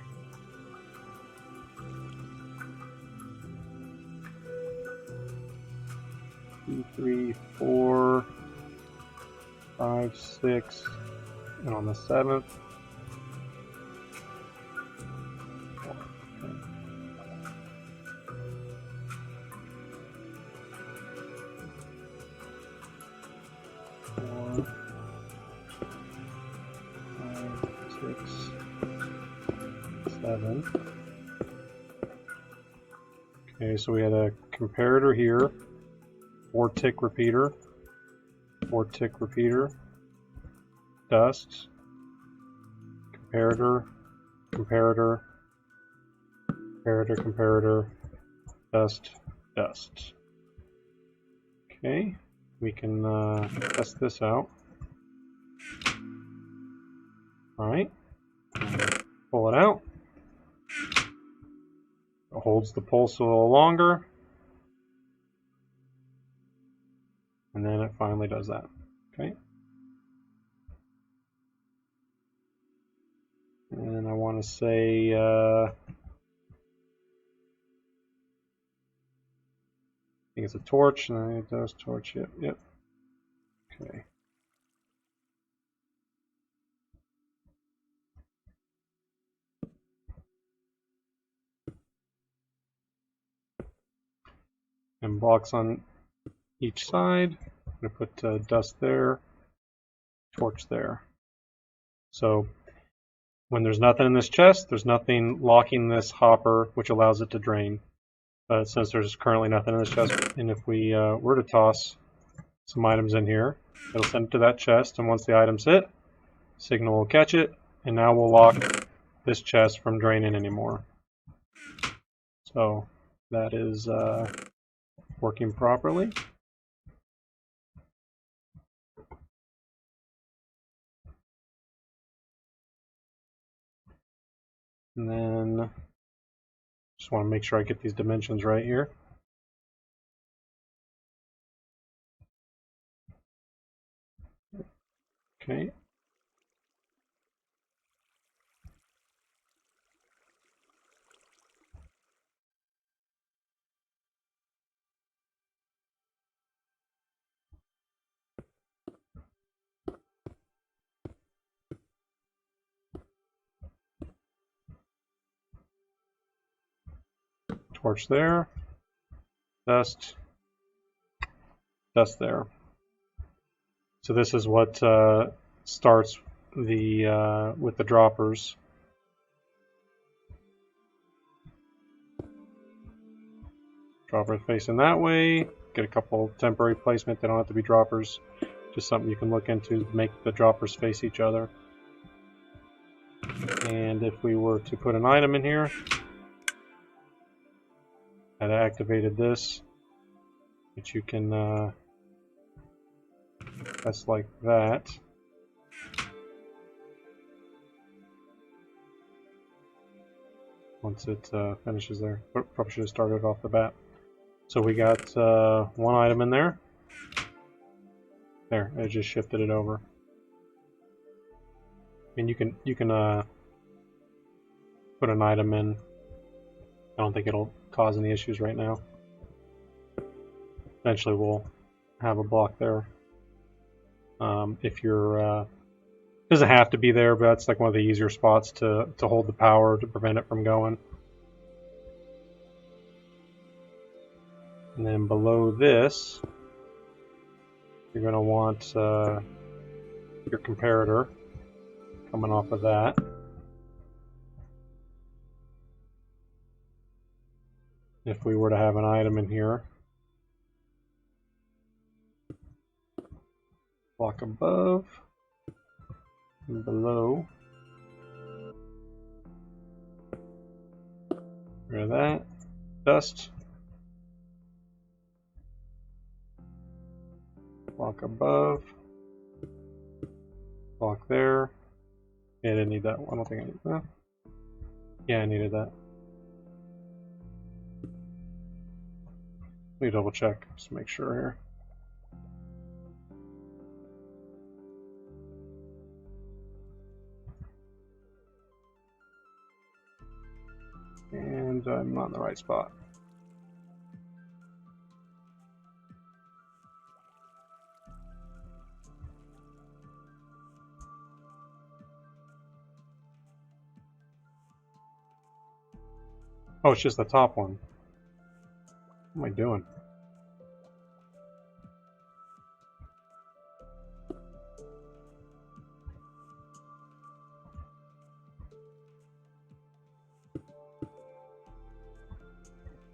Two, 3, 4, 5, 6, and on the 7th. Okay, so we had a comparator here, 4-tick repeater, 4-tick repeater, dust, comparator, comparator, comparator, comparator, dust, dust. Okay, we can test this out. Alright, pull it out. It holds the pulse a little longer. And then it finally does that. Okay. And I want to say I think it's a torch, and it does torch. Yep. Okay. And blocks on each side. I'm going to put dust there, torch there. So when there's nothing in this chest, there's nothing locking this hopper, which allows it to drain. But since there's currently nothing in this chest, and if we were to toss some items in here, it'll send it to that chest, and once the items hit, signal will catch it, and now we'll lock this chest from draining anymore. So that is working properly. And then just want to make sure I get these dimensions right here. Okay. Torch there, dust, dust there. So this is what starts the with the droppers. Dropper facing that way. Get a couple temporary placement. They don't have to be droppers. Just something you can look into to make the droppers face each other. And if we were to put an item in here, I'd activated this, which you can press like that. Once it finishes there. Probably should have started off the bat. So we got one item in there. There, I just shifted it over. And you can put an item in. I don't think it'll cause any issues right now. Eventually we'll have a block there. If you're it doesn't have to be there, but that's like one of the easier spots to hold the power to prevent it from going. And then below this, you're going to want your comparator coming off of that. If we were to have an item in here, block above and below. Rid of that. Dust. Block above. Block there. Yeah, I didn't need that. I don't think I need that. Yeah, I needed that. Let me double check, just to make sure here. And I'm not in the right spot. Oh, it's just the top one. What am I doing?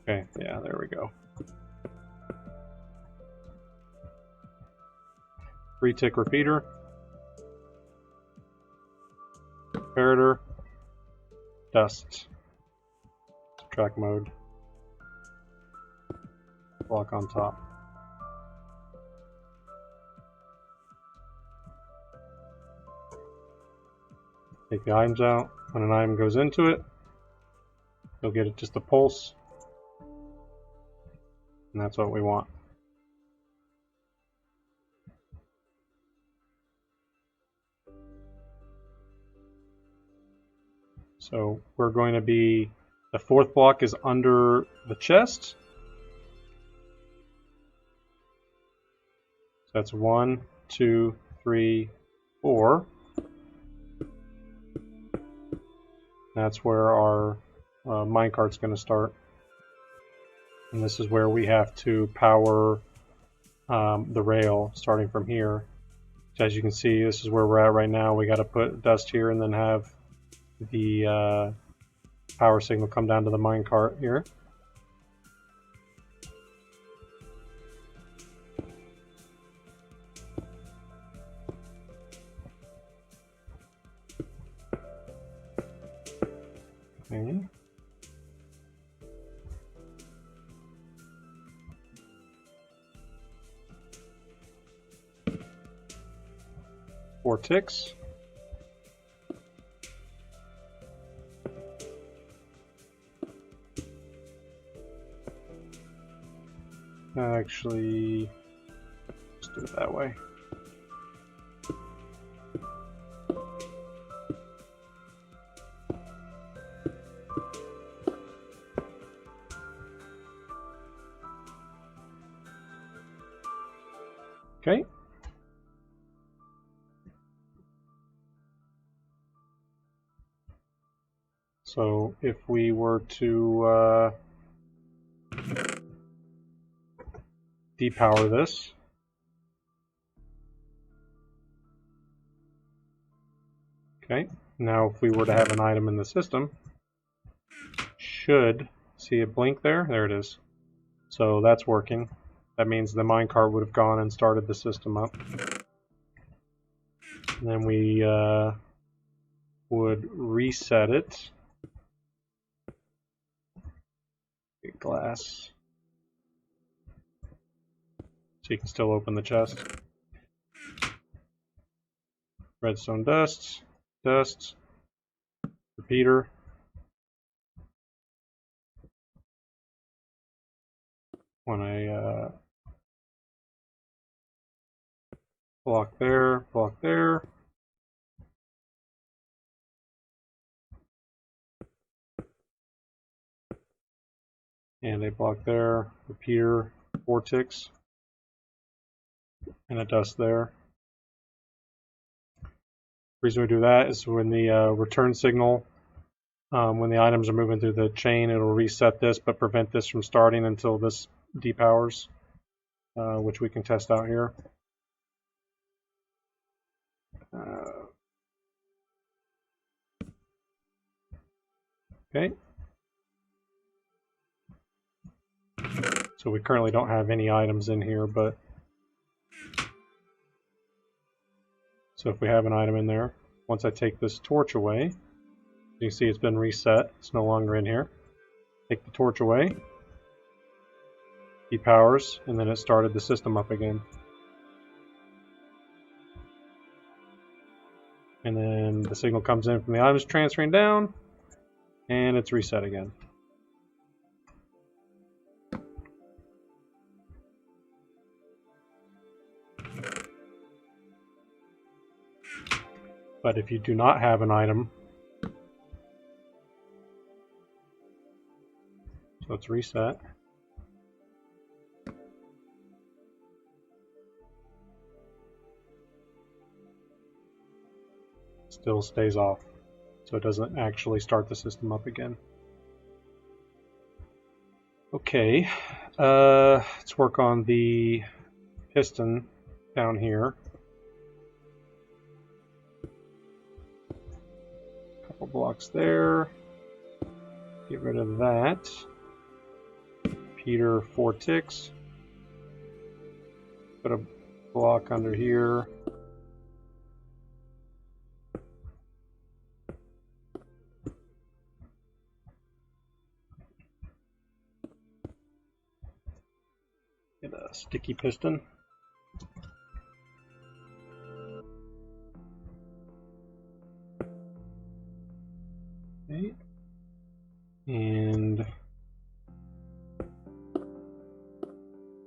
Okay, yeah, there we go. 3-tick repeater. Comparator. Dust. Track mode. Block on top. Take the items out. When an item goes into it, you'll get it just a pulse. And that's what we want. So we're going to be, the fourth block is under the chest. So that's 1, 2, 3, 4. That's where our minecart's going to start. And this is where we have to power the rail starting from here. So as you can see, this is where we're at right now. We got to put dust here and then have the power signal come down to the minecart here. Okay. Four ticks. Actually, let's do it that way. Okay. So if we were to depower this, okay, now if we were to have an item in the system, should see a blink there. There it is. So that's working. That means the minecart would have gone and started the system up. And then we would reset it. Get glass. So you can still open the chest. Redstone dust, dust, repeater. When I block there, and a block there, repeater, 4 ticks, and a dust there. The reason we do that is when the return signal, when the items are moving through the chain, it'll reset this but prevent this from starting until this depowers, which we can test out here. Okay. So we currently don't have any items in here, but so if we have an item in there, once I take this torch away, you see it's been reset. It's no longer in here. Take the torch away, depowers, and then it started the system up again. And then the signal comes in from the items transferring down, and it's reset again. But if you do not have an item, so it's reset. Still stays off, so it doesn't actually start the system up again. Okay, let's work on the piston down here. Couple blocks there. Get rid of that. Peter 4 ticks. Put a block under here. Get a sticky piston. Okay. And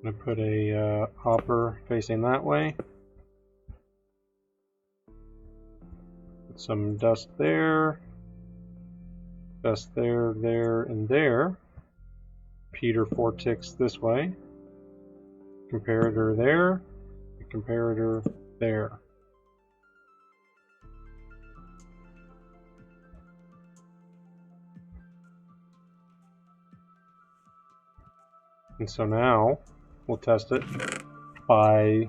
I'm going to put a hopper facing that way. Put some dust there. Dust there, there, and there. Peter 4 ticks this way. Comparator there. Comparator there. And so now we'll test it by,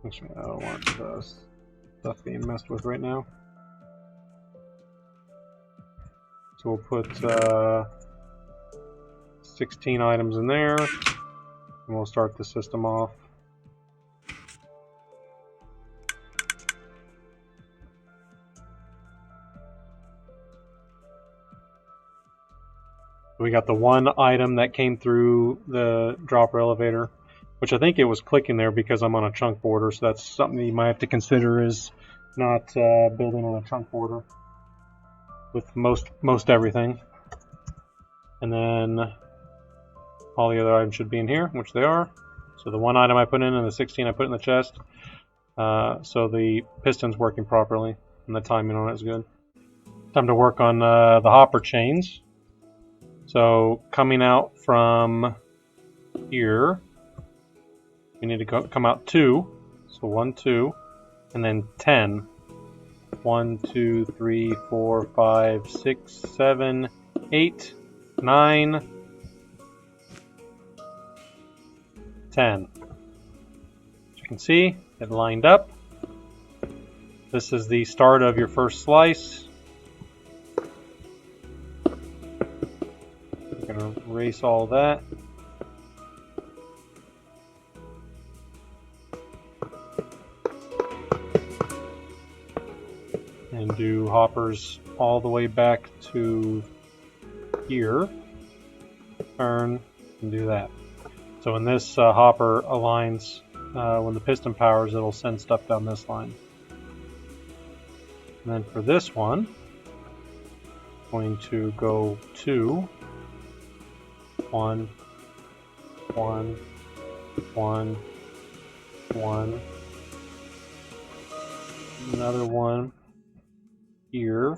actually I don't want the stuff being messed with right now. So we'll put 16 items in there, and we'll start the system off. We got the one item that came through the dropper elevator, which I think it was clicking there because I'm on a chunk border, so that's something that you might have to consider, is not building on a chunk border with most everything. And then all the other items should be in here, which they are. So the one item I put in and the 16 I put in the chest. So the piston's working properly and the timing on it is good. Time to work on the hopper chains. So coming out from here, we need to come out 2. So 1, 2, and then 10. 1, 2, 3, 4, 5, 6, 7, 8, 9, 10. As you can see, it lined up. This is the start of your first slice. I'm going to erase all that. And do hoppers all the way back to here. Turn and do that. So when this hopper aligns, when the piston powers, it'll send stuff down this line. And then for this one, I'm going to go 2, 1, 1, 1, 1, another one here,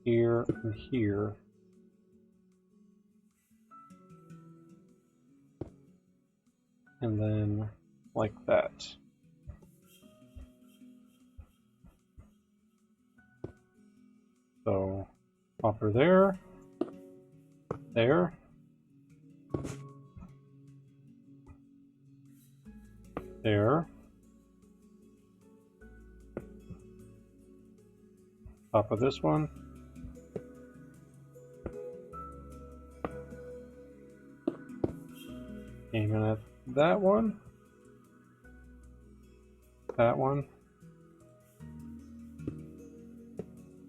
here, and here. And then like that. So hopper there, there, there, top of this one, aiming at that one, that one,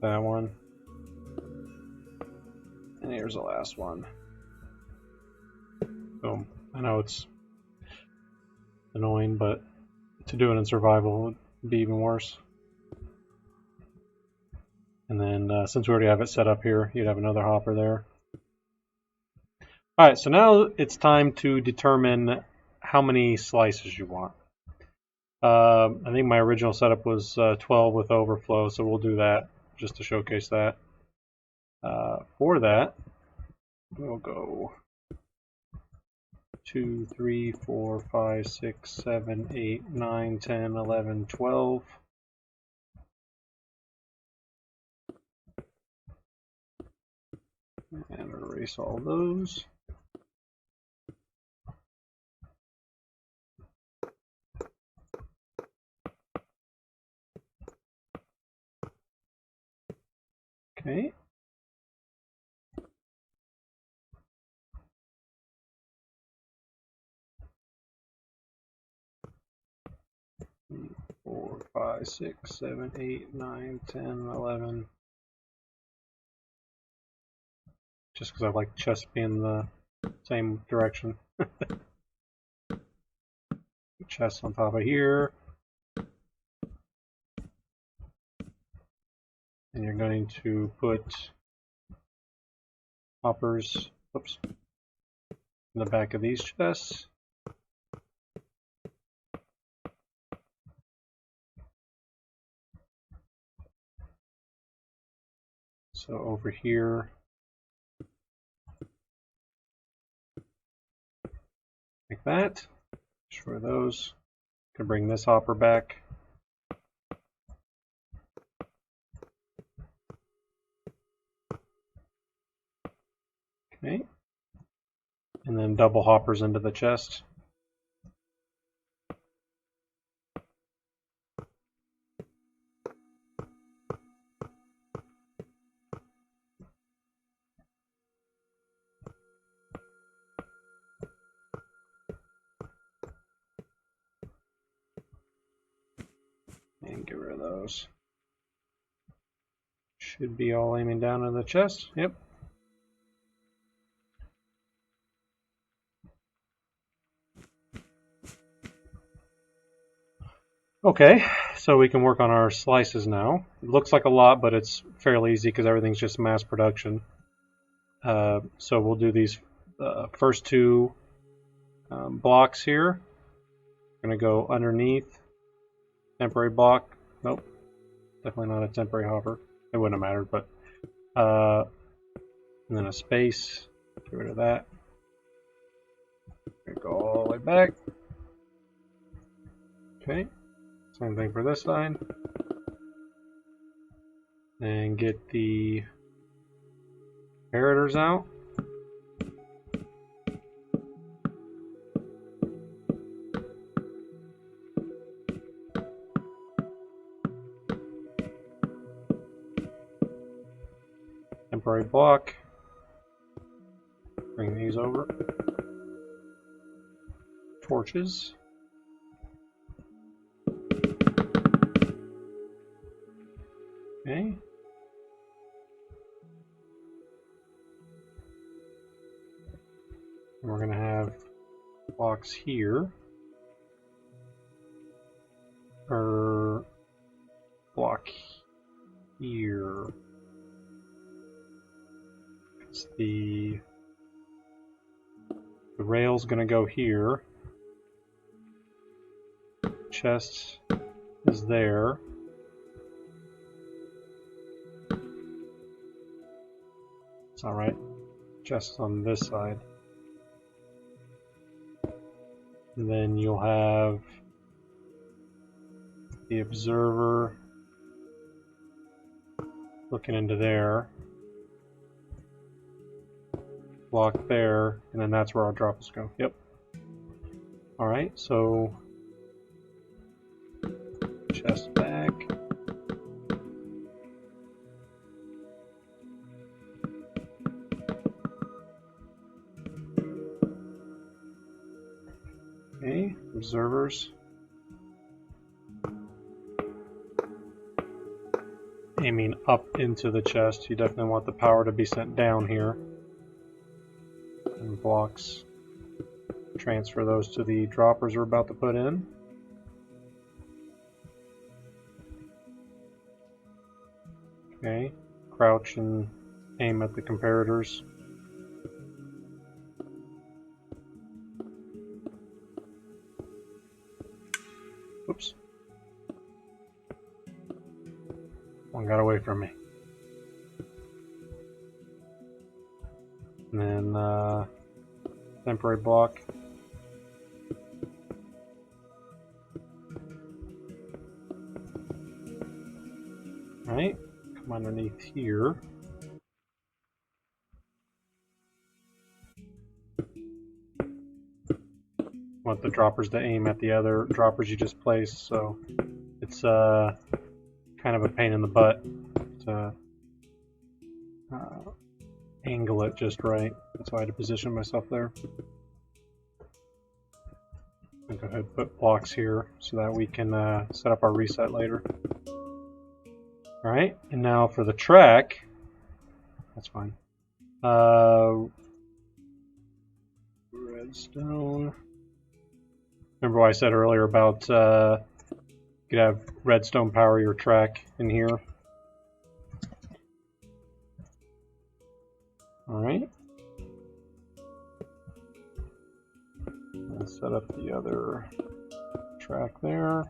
that one, and here's the last one. Boom. I know it's annoying, but To do it in survival would be even worse. And then since we already have it set up here, you'd have another hopper there. Alright, so now it's time to determine how many slices you want. I think my original setup was 12 with overflow, so we'll do that just to showcase that. For that, we'll go 2, 3, 4, 5, 6, 7, 8, 9, 10, 11, 12. And erase all those. Okay. Four, 5, 6, 7, 8, 9, 10, 11. Just because I like chest being the same direction. Chest on top of here. And you're going to put hoppers, oops, in the back of these chests. So over here, like that. Destroy those. Can bring this hopper back. Okay. And then double hoppers into the chest. And get rid of those. Should be all aiming down in the chest. Yep. Okay, so we can work on our slices now. It looks like a lot, but it's fairly easy because everything's just mass production. So we'll do these first two blocks here. I'm going to go underneath. Temporary block. Nope. Definitely not a temporary hopper. It wouldn't have mattered, but and then a space. Get rid of that. Go all the way back. Okay. Same thing for this side. And get the inheritors out. Temporary block. Bring these over. Torches. Okay. And we're going to have blocks here. Or block here. It's the rail's going to go here. Chest is there. It's alright. Chest on this side. And then you'll have the observer looking into there. Block there, and then that's where our droppers go. Yep. Alright, so chest back. Okay, observers. Aiming up into the chest. You definitely want the power to be sent down here. And blocks. Transfer those to the droppers we're about to put in. Okay, crouch and aim at the comparators. Oops. One got away from me. And then temporary block. Right, come underneath here. Want the droppers to aim at the other droppers you just placed, so it's kind of a pain in the butt to angle it just right. That's why I had to position myself there. I'll go ahead and put blocks here so that we can set up our reset later. Alright, and now for the track, that's fine. Redstone. Remember what I said earlier about you could have redstone power your track in here. Alright. Let's set up the other track there.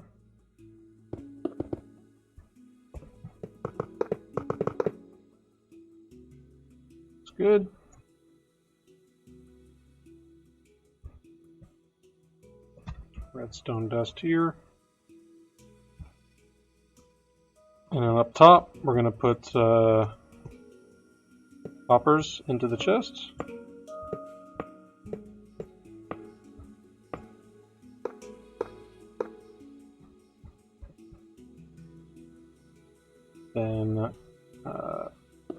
It's good. Redstone dust here. And then up top, we're going to put hoppers into the chest. Then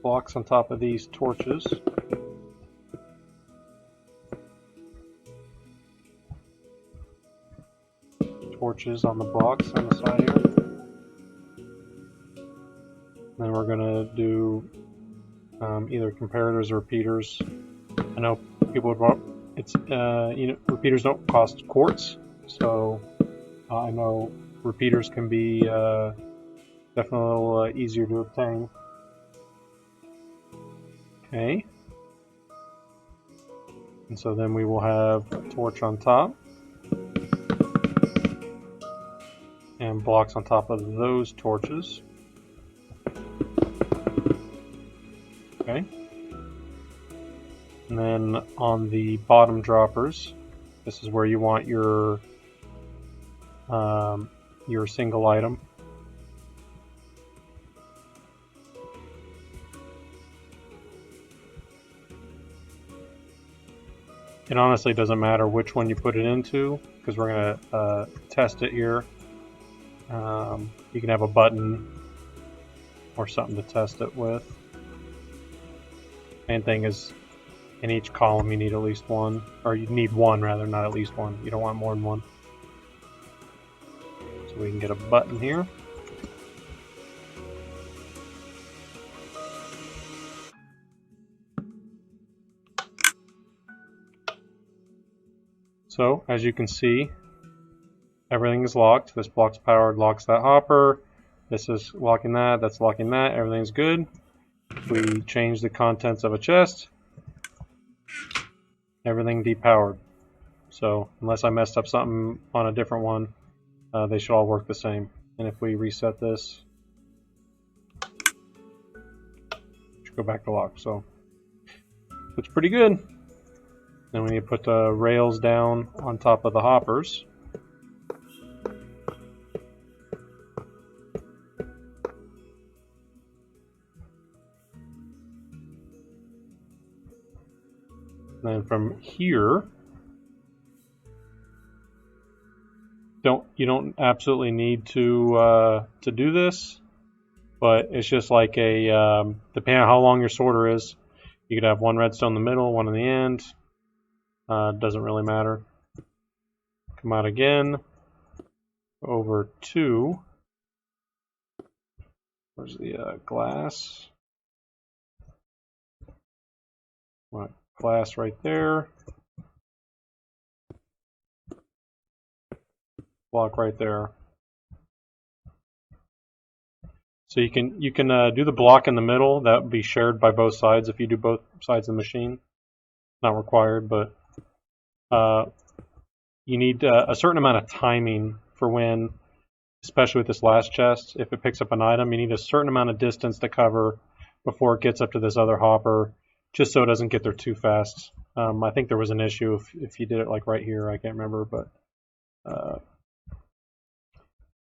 blocks on top of these torches. Torches on the blocks on the side here. Then we're going to do either comparators or repeaters. I know people would want it's repeaters don't cost quartz, so I know repeaters can be definitely a little easier to obtain. Okay, and so then we will have a torch on top and blocks on top of those torches. Okay. And then on the bottom droppers, this is where you want your single item. It honestly doesn't matter which one you put it into, because we're going to test it here. You can have a button or something to test it with. Main thing is, in each column you need at least one, or you need one rather, not at least one. You don't want more than one. So we can get a button here. So, as you can see, everything is locked. This block's powered, locks that hopper. This is locking that, that's locking that. Everything's good. If we change the contents of a chest, everything depowered. So, unless I messed up something on a different one, they should all work the same. And if we reset this, it should go back to lock. So, it's pretty good. Then we need to put the rails down on top of the hoppers. And then from here, you don't absolutely need to do this, but it's just like a depending on how long your sorter is, you could have one redstone in the middle, one in the end. Doesn't really matter. Come out again, over to, where's the glass? Glass right there. Block right there. So you can do the block in the middle. That would be shared by both sides if you do both sides of the machine. Not required, but you need a certain amount of timing for when, especially with this last chest, if it picks up an item, you need a certain amount of distance to cover before it gets up to this other hopper, just so it doesn't get there too fast. I think there was an issue if you did it like right here. I can't remember, but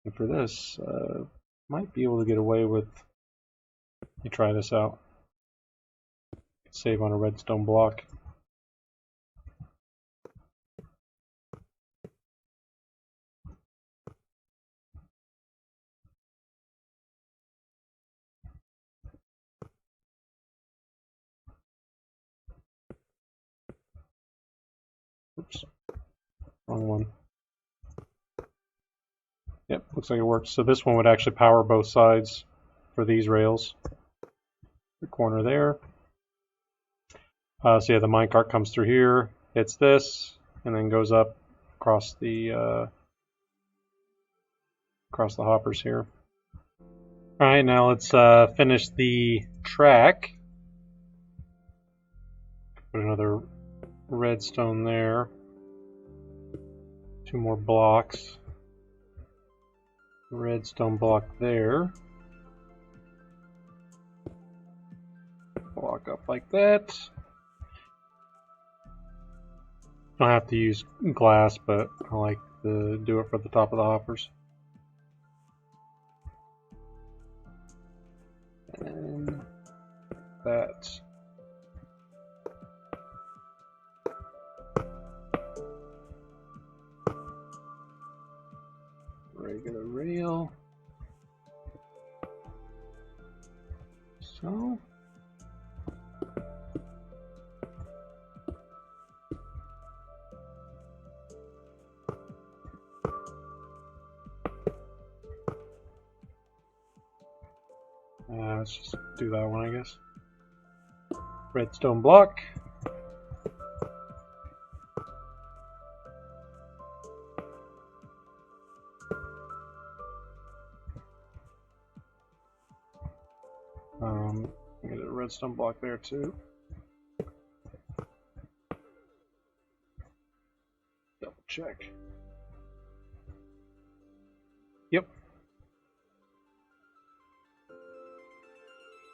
and for this, might be able to get away with. Let me try this out. Save on a redstone block. Oops, wrong one. Yep, looks like it works. So this one would actually power both sides for these rails. The corner there. So yeah, the minecart comes through here, hits this, and then goes up across the hoppers here. All right, now let's finish the track. Put another redstone there. 2 more blocks. Redstone block there. Block up like that. Don't have to use glass, but I like to do it for the top of the hoppers. And that. Regular rail. So. Let's just do that one, I guess. Redstone block. Get a redstone block there too. Double check. Yep.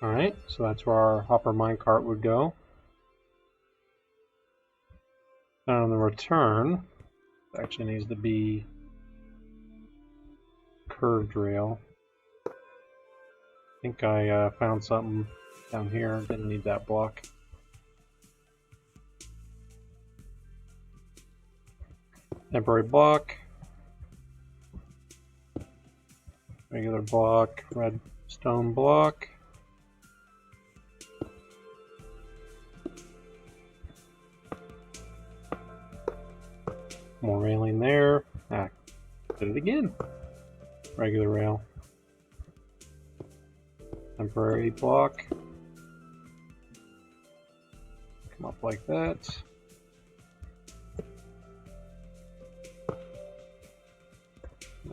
Alright, so that's where our hopper minecart would go. Now on the return, it actually needs to be curved rail. I think I found something down here, didn't need that block. Temporary block. Regular block, redstone block. More railing there. Ah, did it again. Regular rail. Temporary block. Come up like that.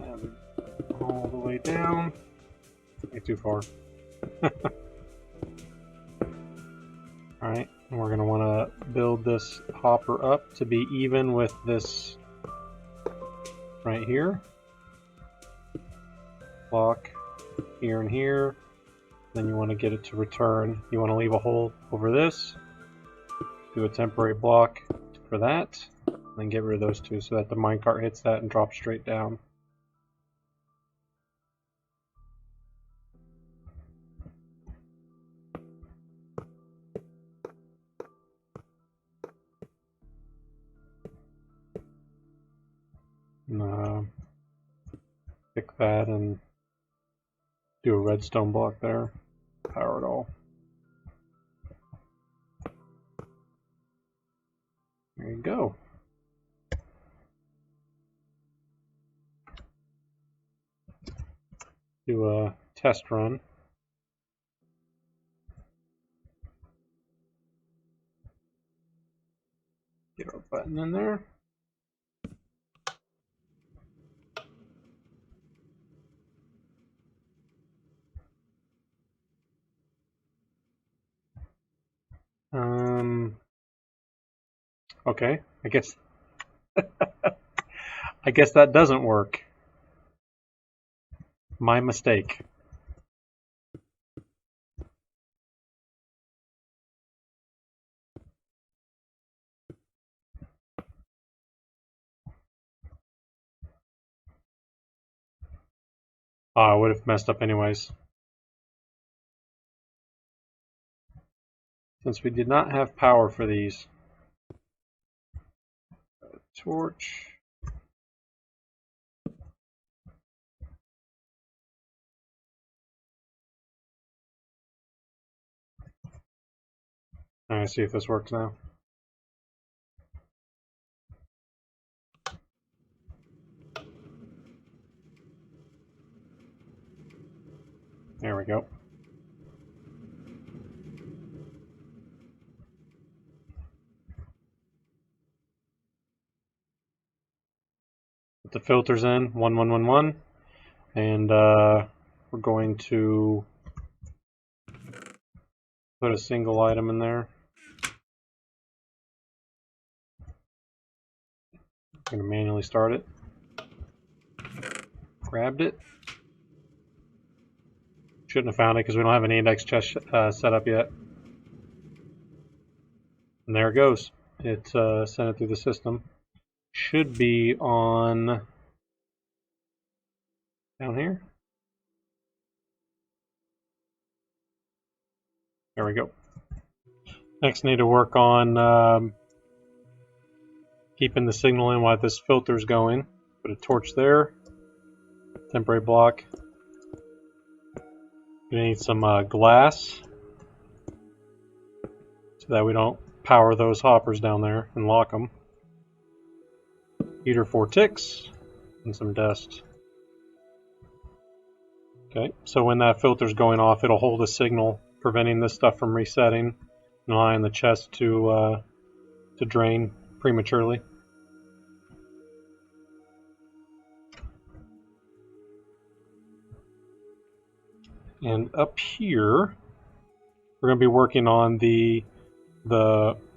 And all the way down. Not too far. Alright, and we're going to want to build this hopper up to be even with this right here. Block here and here. Then you want to get it to return. You want to leave a hole over this. Do a temporary block for that. And then get rid of those two so that the minecart hits that and drops straight down. And, pick that and do a redstone block there. Power it all. There you go. Do a test run. Get our button in there. Okay, I guess I guess that doesn't work. My mistake. Oh, I would have messed up anyways. Since we did not have power for these. Torch. Alright, see if this works now. There we go. Put the filters in, 1111, and we're going to put a single item in there. I'm going to manually start it. Grabbed it. Shouldn't have found it because we don't have an index chest set up yet. And there it goes. It sent it through the system. Should be on down here. There we go. Next, need to work on keeping the signal in while this filter's going. Put a torch there. Temporary block. We need some glass so that we don't power those hoppers down there and lock them. Heater 4 ticks and some dust. Okay, so when that filter's going off, it'll hold a signal preventing this stuff from resetting and allowing the chest to drain prematurely. And up here, we're going to be working on the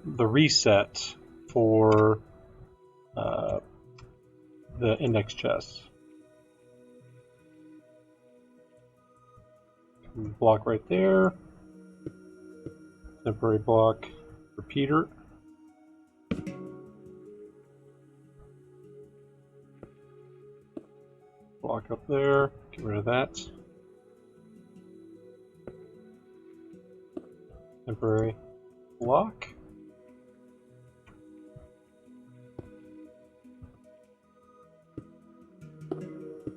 reset for the index chest. Block right there. Temporary block repeater. Block up there. Get rid of that. Temporary block.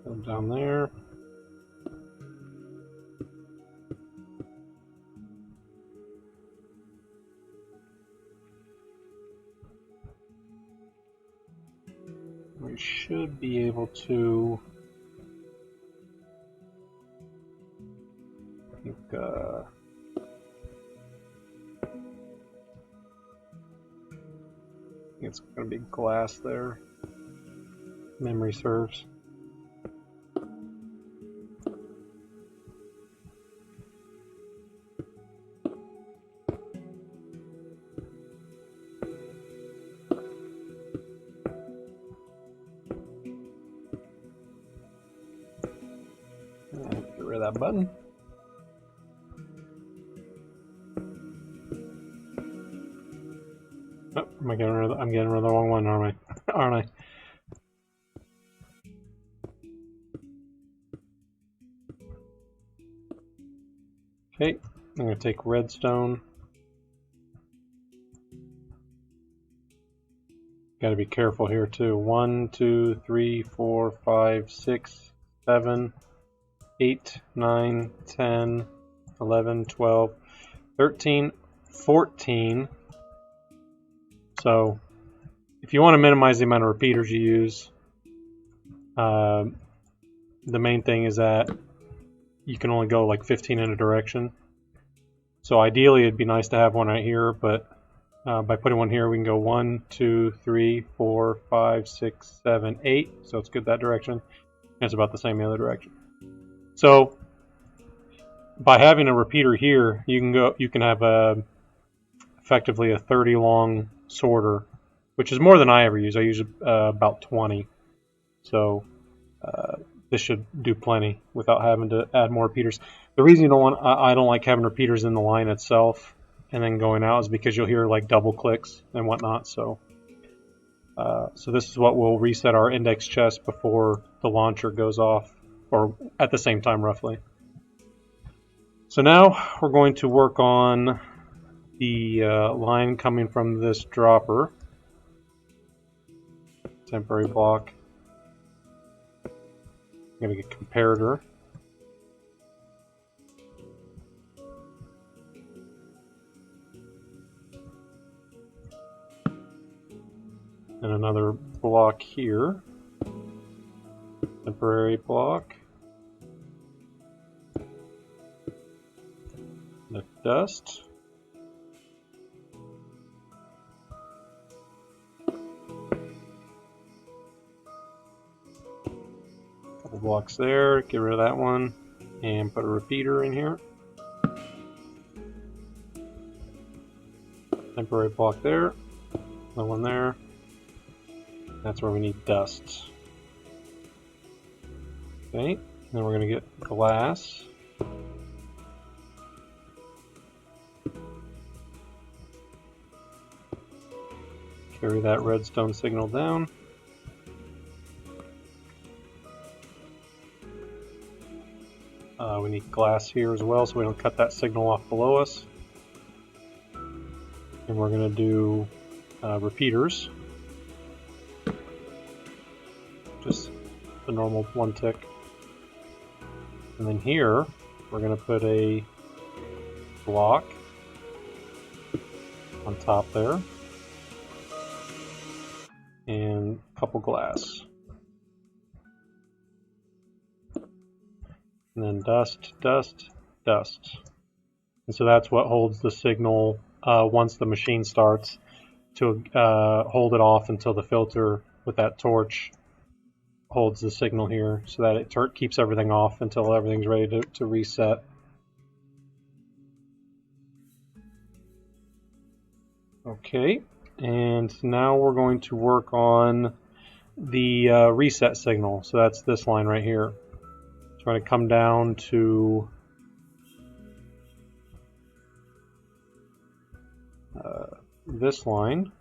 Go down there. We should be able to, I think, it's going to be glass there. Memory serves. Get rid of that button. Oh, I'm getting rid of the wrong one, aren't I? Aren't I? Okay, I'm going to take redstone. Got to be careful here too. 1, 2, 3, 4, 5, 6, 7, 8, 9, 10, 11, 12, 13, 14. So if you want to minimize the amount of repeaters you use, the main thing is that you can only go like 15 in a direction. So ideally it'd be nice to have one right here, but by putting one here we can go 1, 2, 3, 4, 5, 6, 7, 8. So it's good that direction. And it's about the same the other direction. So by having a repeater here, you can have a effectively a 30 long sorter, which is more than I ever use. I use about 20. So this should do plenty without having to add more repeaters. The reason you don't want, I don't like having repeaters in the line itself and then going out is because you'll hear like double clicks and whatnot. So this is what will reset our index chest before the launcher goes off, or at the same time roughly. So now we're going to work on the line coming from this dropper. Temporary block. I'm going to get comparator. And another block here. Temporary block. The dust. Couple blocks there, get rid of that one, and put a repeater in here. Temporary block there, another one there. That's where we need dust. Okay, then we're going to get glass. Carry that redstone signal down. We need glass here as well so we don't cut that signal off below us. And we're going to do repeaters. Just the normal one tick. And then here we're going to put a block on top there. And a couple glass. And then dust, dust, dust. And so that's what holds the signal once the machine starts to hold it off until the filter with that torch holds the signal here so that it keeps everything off until everything's ready to reset. Okay, and now we're going to work on the reset signal. So that's this line right here. So we're going to come down to this line.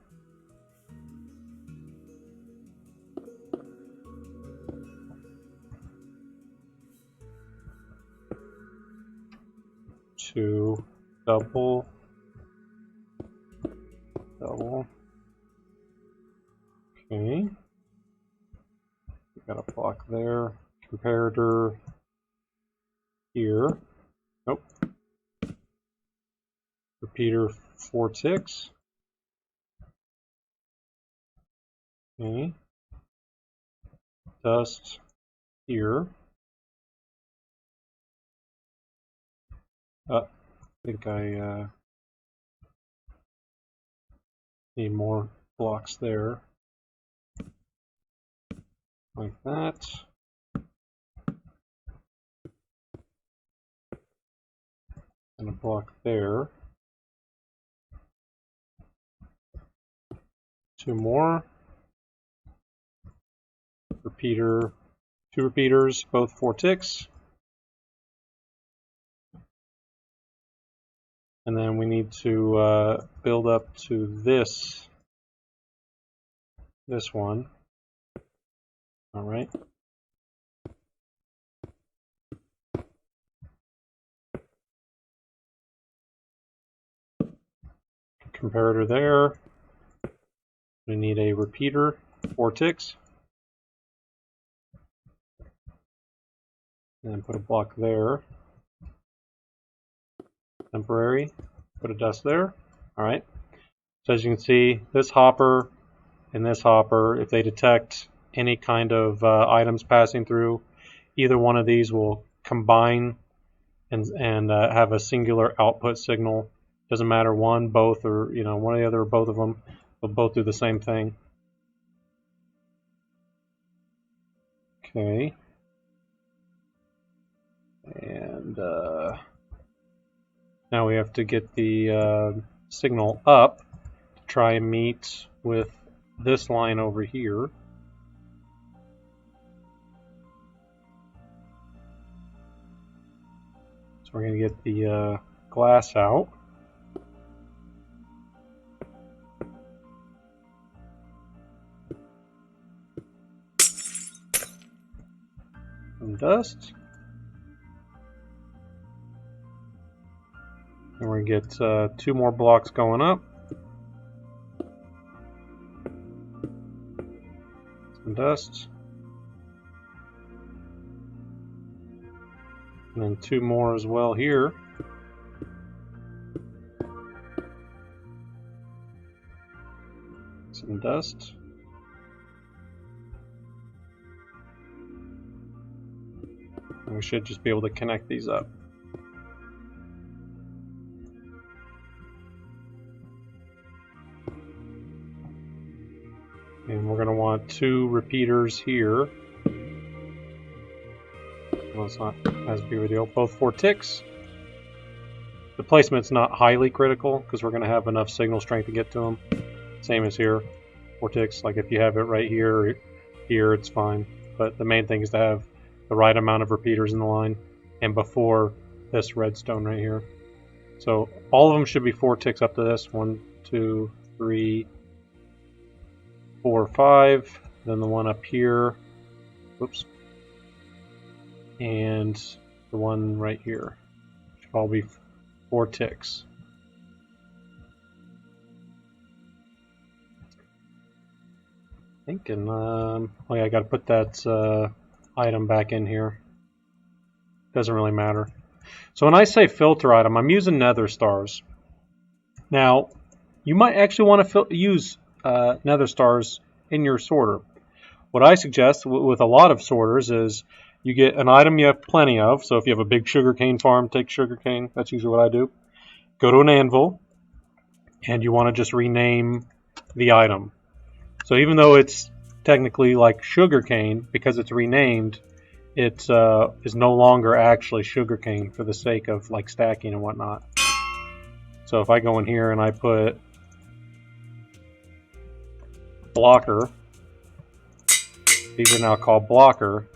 To double. Okay. We got a block there. Comparator here. Nope. Repeater 4 ticks. Okay. Dust here. I think I need more blocks there. Like that. And a block there. 2 more. Repeater, 2 repeaters, both 4 ticks. And then we need to build up to this one. All right. Comparator there. We need a repeater, 4 ticks. And then put a block there. Temporary. Put a dust there. All right. So as you can see, this hopper and this hopper, if they detect any kind of items passing through, either one of these will combine and have a singular output signal. Doesn't matter one, both, or one or the other, or both of them. They'll both do the same thing. Okay. And now we have to get the signal up to try and meet with this line over here. So we're going to get the glass out. Some dust. And we're going to get 2 more blocks going up. Some dust. And then 2 more as well here. Some dust. And we should just be able to connect these up. And we're going to want 2 repeaters here. Well, it's not as big of a deal. Both 4 ticks. The placement's not highly critical because we're going to have enough signal strength to get to them. Same as here. 4 ticks. Like if you have it right here or here, it's fine. But the main thing is to have the right amount of repeaters in the line and before this redstone right here. So all of them should be 4 ticks up to this. 1, 2, 3, 4, 5. Then the one up here. Whoops. And the one right here should all be 4 ticks. Thinking, oh yeah, I got to put that item back in here. Doesn't really matter. So when I say filter item, I'm using nether stars. Now, you might actually want to use nether stars in your sorter. What I suggest with a lot of sorters is you get an item you have plenty of. So if you have a big sugarcane farm, take sugarcane. That's usually what I do. Go to an anvil, and you want to just rename the item. So even though it's technically like sugarcane, because it's renamed, it is no longer actually sugarcane for the sake of like stacking and whatnot. So if I go in here and I put blocker, these are now called blocker,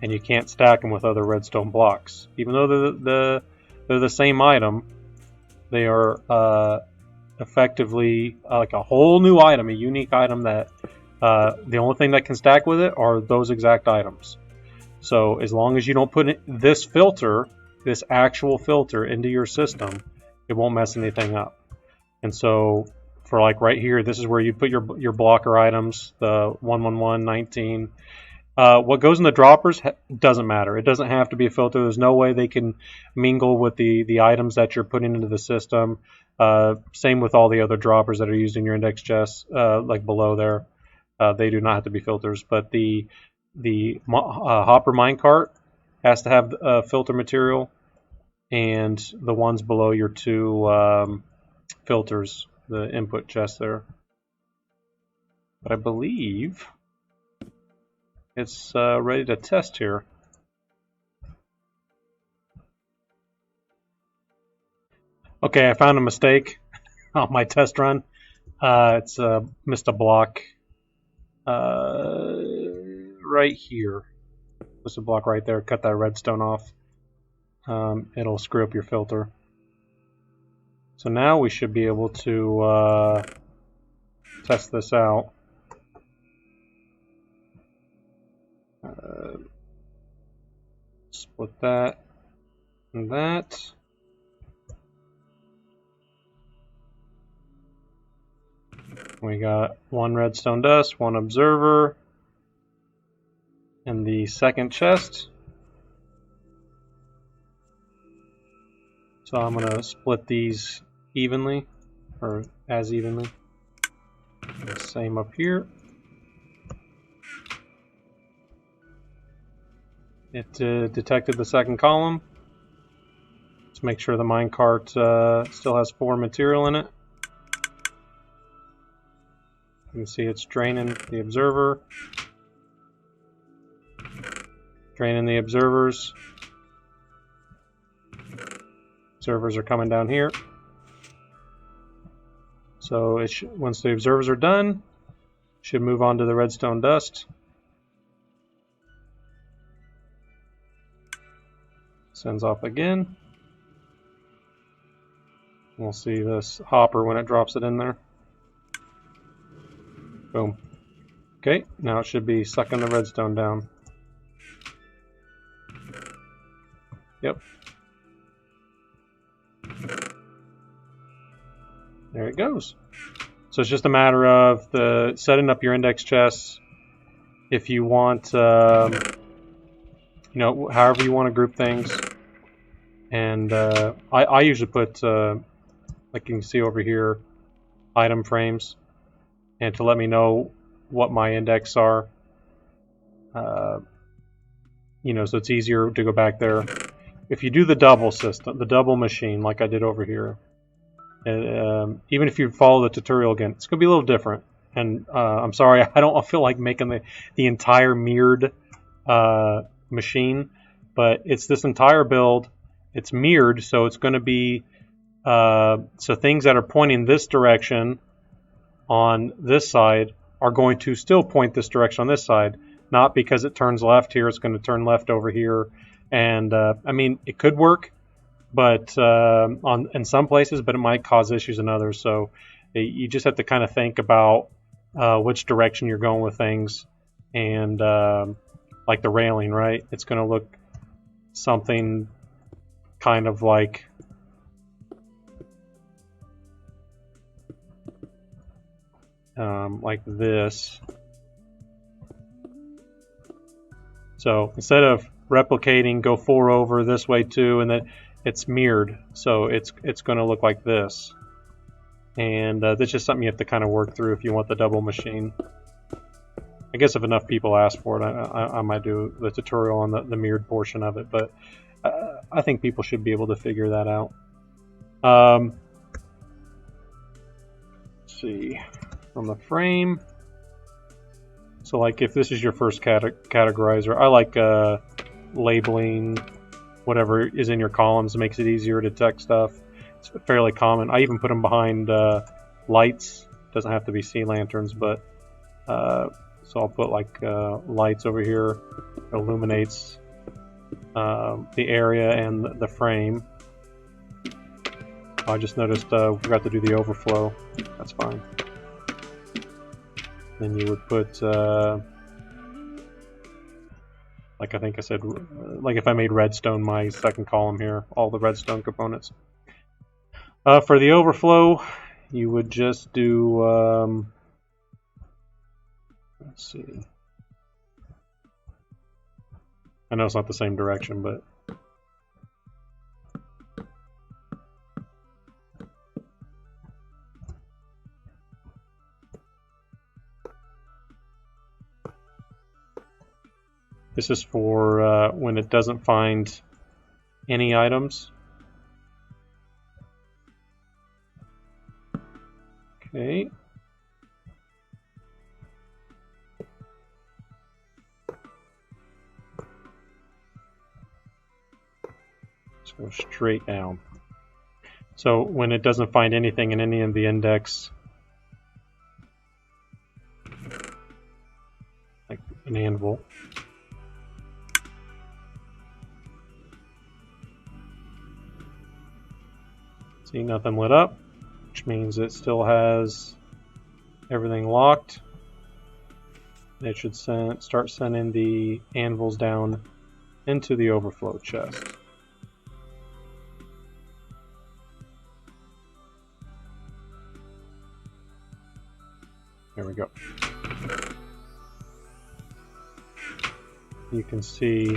and you can't stack them with other redstone blocks. Even though they're the same item, they are effectively like a whole new item, a unique item that the only thing that can stack with it are those exact items. So as long as you don't put this filter, this actual filter into your system, it won't mess anything up. And so for like right here, this is where you put your blocker items, the 111, 19. What goes in the droppers doesn't matter. It doesn't have to be a filter. There's no way they can mingle with the items that you're putting into the system. Same with all the other droppers that are used in your index chests, like below there. They do not have to be filters. But the hopper minecart has to have filter material, and the ones below your 2 filters, the input chest there. But I believe it's ready to test here. Okay, I found a mistake on my test run. It's missed a block right here. Missed a block right there. Cut that redstone off. It'll screw up your filter. So now we should be able to test this out. Split that and that. We got 1 redstone dust, 1 observer, and the second chest. So I'm going to split these evenly, or as evenly. Same up here. It detected the second column. Let's make sure the minecart still has 4 material in it. You can see it's draining the observer, draining the observers. Observers are coming down here. So once the observers are done, it should move on to the redstone dust. Sends off again. We'll see this hopper when it drops it in there. Boom. Okay, now it should be sucking the redstone down. Yep. There it goes. So it's just a matter of setting up your index chests. If you want, however you want to group things. And I usually put, like you can see over here, item frames, and to let me know what my index are. So it's easier to go back there. If you do the double system, the double machine, like I did over here, even if you follow the tutorial again, it's going to be a little different. And I'm sorry, I don't feel like making the entire mirrored machine, but it's this entire build. It's mirrored, so it's going to be so things that are pointing this direction on this side are going to still point this direction on this side. Not because it turns left here, it's going to turn left over here. And I mean, it could work, but in some places, but it might cause issues in others. So you just have to kind of think about which direction you're going with things. And like the railing, right? It's going to look something kind of like this. So instead of replicating, go 4 over this way too, and then it's mirrored, so it's going to look like this. And that's just something you have to kind of work through if you want the double machine. I guess if enough people ask for it, I might do the tutorial on the mirrored portion of it, but I think people should be able to figure that out. Let's see, from the frame. So like if this is your first categorizer, I like labeling whatever is in your columns. It makes it easier to detect stuff. It's fairly common. I even put them behind lights. Doesn't have to be sea lanterns, but so I'll put like lights over here. It illuminates the area and the frame. I just noticed we forgot to do the overflow. That's fine. Then you would put, like I think I said, like if I made redstone my second column here, all the redstone components. For the overflow, you would just do, let's see. I know it's not the same direction, but this is for when it doesn't find any items. Okay. Let's go straight down. So when it doesn't find anything in any of the index, like an anvil, see, nothing lit up, which means it still has everything locked. It should start sending the anvils down into the overflow chest. There we go. You can see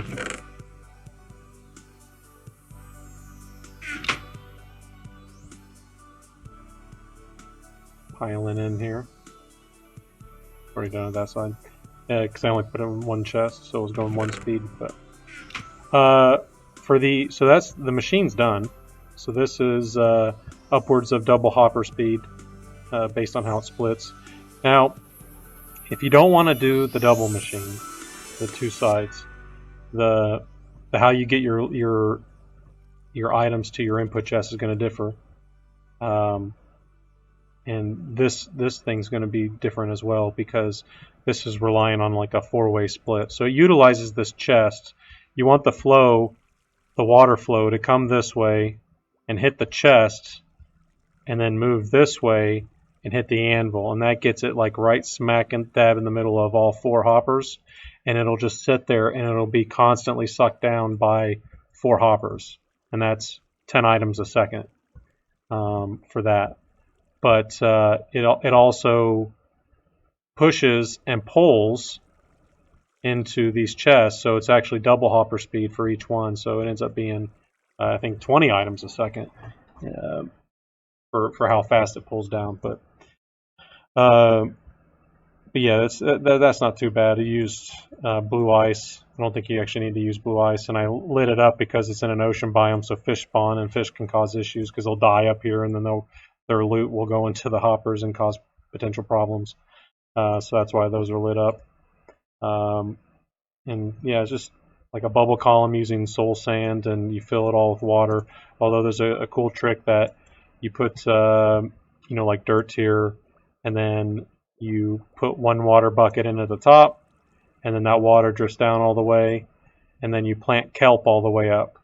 piling in here. Already done on that side. Yeah, because I only put it in one chest, so it was going one speed. But so that's the machine's done. So this is upwards of double hopper speed based on how it splits. Now, if you don't want to do the double machine, the two sides, the how you get your items to your input chest is going to differ. And this thing's going to be different as well because this is relying on like a four-way split. So it utilizes this chest. You want the flow, the water flow, to come this way and hit the chest, and then move this way and hit the anvil, and that gets it like right smack and dab in the middle of all four hoppers, and it'll just sit there and it'll be constantly sucked down by four hoppers, and that's 10 items a second for that. But it also pushes and pulls into these chests, so it's actually double hopper speed for each one, so it ends up being I think 20 items a second for how fast it pulls down. But yeah, that's not too bad. I used blue ice. I don't think you actually need to use blue ice, and I lit it up because it's in an ocean biome, so fish spawn, and fish can cause issues because they'll die up here, and then their loot will go into the hoppers and cause potential problems. So that's why those are lit up. And yeah, it's just like a bubble column using soul sand, and you fill it all with water. Although there's a cool trick that you put, like dirt here, and then you put one water bucket into the top, and then that water drifts down all the way, and then you plant kelp all the way up.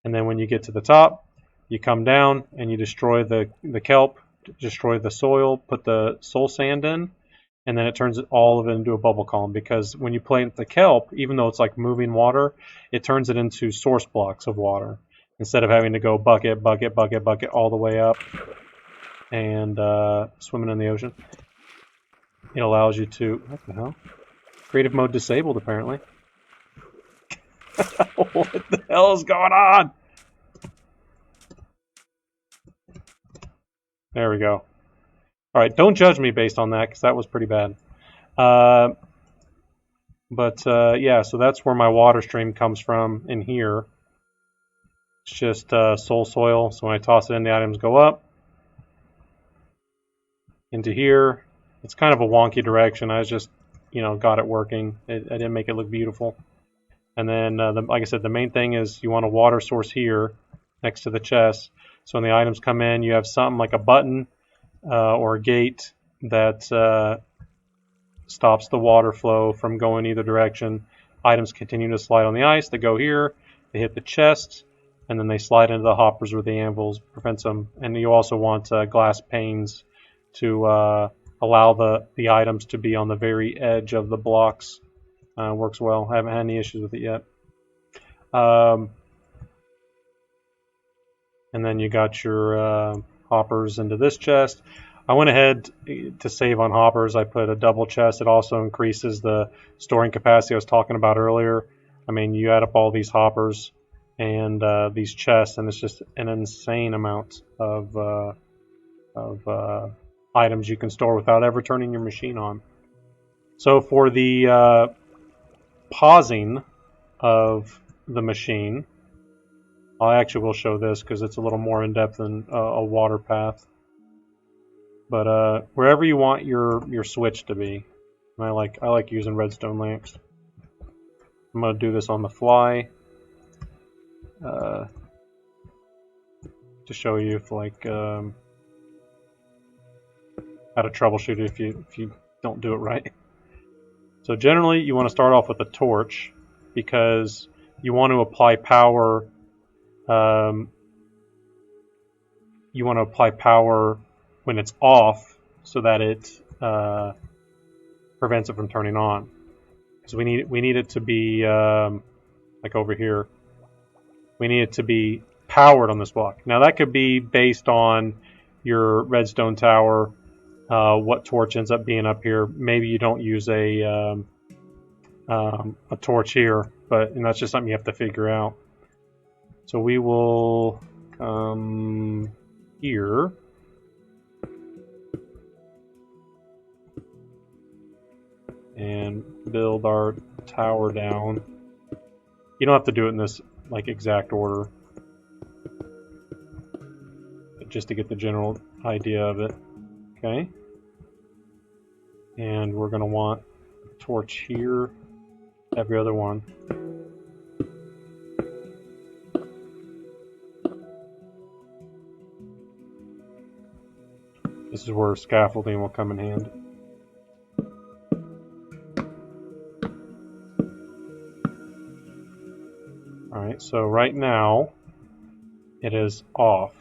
And then when you get to the top, you come down and you destroy the kelp, destroy the soil, put the soul sand in, and then it turns all of it into a bubble column, because when you plant the kelp, even though it's like moving water, it turns it into source blocks of water instead of having to go bucket all the way up and swimming in the ocean. It allows you to, what the hell? Creative mode disabled, apparently. What the hell is going on? There we go. All right, don't judge me based on that, because that was pretty bad. Yeah, so that's where my water stream comes from in here. It's just soul soil, so when I toss it in, the items go up into here. It's kind of a wonky direction. I just, got it working. I didn't make it look beautiful. And then, like I said, the main thing is you want a water source here next to the chest. So when the items come in, you have something like a button or a gate that stops the water flow from going either direction. Items continue to slide on the ice. They go here, they hit the chest, and then they slide into the hoppers or the anvils, prevents them. And you also want glass panes to allow the items to be on the very edge of the blocks. Works well. I haven't had any issues with it yet. And then you got your hoppers into this chest. I went ahead to save on hoppers. I put a double chest. It also increases the storing capacity I was talking about earlier. I mean, you add up all these hoppers and these chests, and it's just an insane amount of items you can store without ever turning your machine on. So for the pausing of the machine, I actually will show this because it's a little more in depth than a water path. But wherever you want your switch to be, and I like using redstone lamps. I'm gonna do this on the fly to show you if how to troubleshoot it if you don't do it right. So generally, you want to start off with a torch because you want to apply power. You want to apply power when it's off so that it prevents it from turning on. Because we need it to be like over here. We need it to be powered on this block. Now that could be based on your redstone tower. What torch ends up being up here? Maybe you don't use a torch here, but that's just something you have to figure out. So we will come here. And build our tower down. You don't have to do it in this exact order, but just to get the general idea of it. Okay. And we're going to want a torch here, every other one. This is where scaffolding will come in handy. Alright, so right now it is off.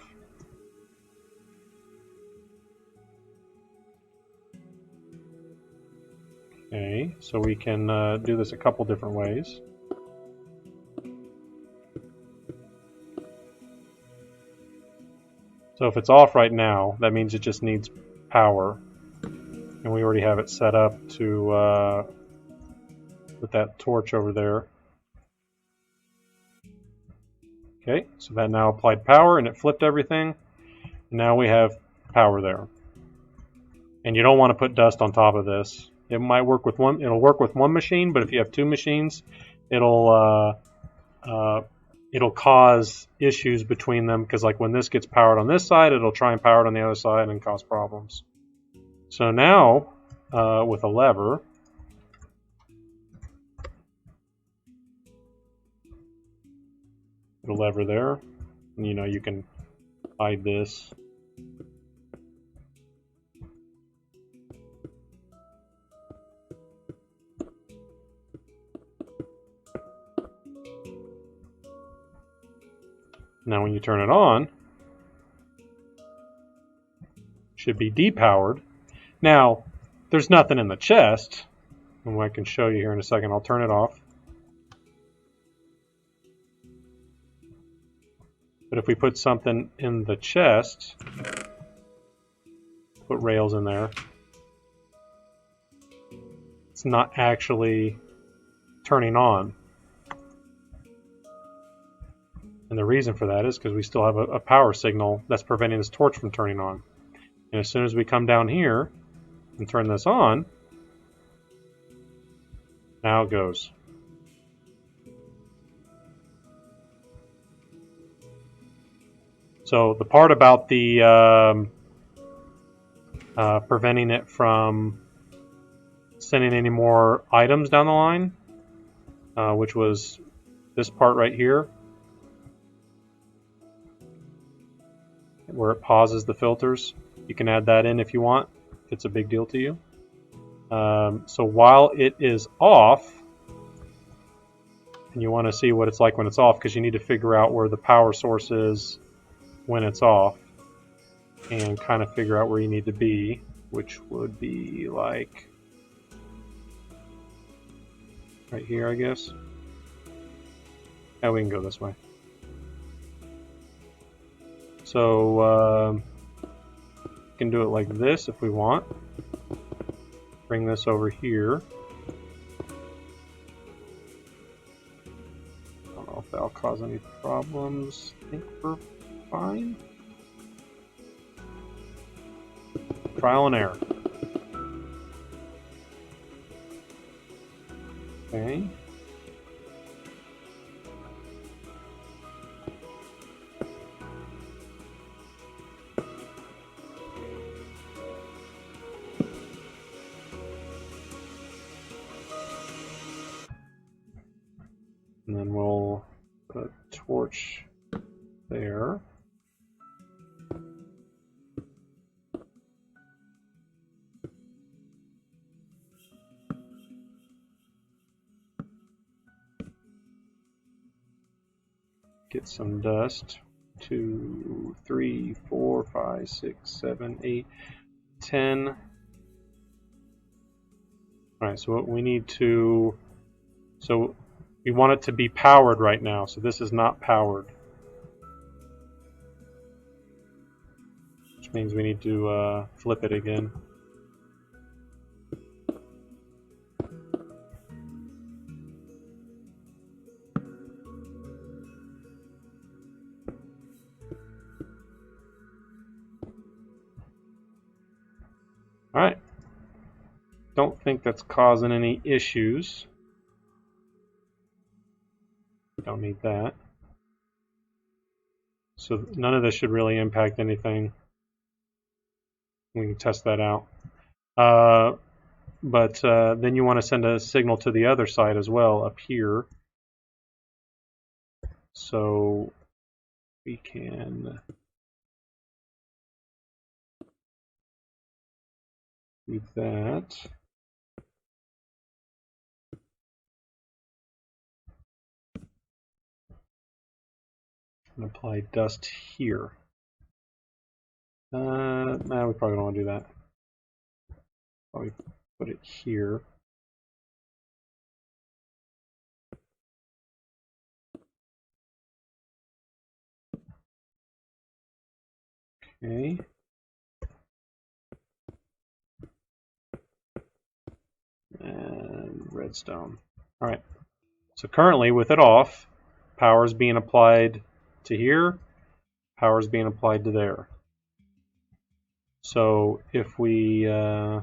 Okay, so we can do this a couple different ways. So if it's off right now, that means it just needs power. And we already have it set up to with that torch over there. Okay, so that now applied power and it flipped everything. And now we have power there. And you don't want to put dust on top of this. It might work with one. It'll work with one machine, but if you have two machines, it'll cause issues between them, because like when this gets powered on this side, it'll try and power it on the other side and cause problems. So now with a lever, put a lever there, and you know you can hide this. Now when you turn it on, it should be depowered. Now, there's nothing in the chest, and I can show you here in a second. I'll turn it off. But if we put something in the chest, put rails in there, it's not actually turning on. And the reason for that is because we still have a power signal that's preventing this torch from turning on. And as soon as we come down here and turn this on, now it goes. So the part about the preventing it from sending any more items down the line, which was this part right here, where it pauses the filters. You can add that in if you want, if it's a big deal to you. So while it is off, and you want to see what it's like when it's off, because you need to figure out where the power source is when it's off, and kind of figure out where you need to be, which would be like right here, I guess. Yeah, we can go this way. So we can do it like this if we want. Bring this over here. I don't know if that'll cause any problems. I think we're fine. Trial and error. Okay. And then we'll put a torch there. Get some dust. 2, 3, 4, 5, 6, 7, 8, 10. All right, so what we need to, so we want it to be powered right now, so this is not powered. Which means we need to flip it again. Alright. Don't think that's causing any issues. Don't need that. So none of this should really impact anything. We can test that out. But then you want to send a signal to the other side as well, up here. So we can Leave that. And apply dust here. No, we probably don't want to do that. Probably put it here. Okay. And redstone. All right. So currently, with it off, power is being applied to here, power is being applied to there. So if we we're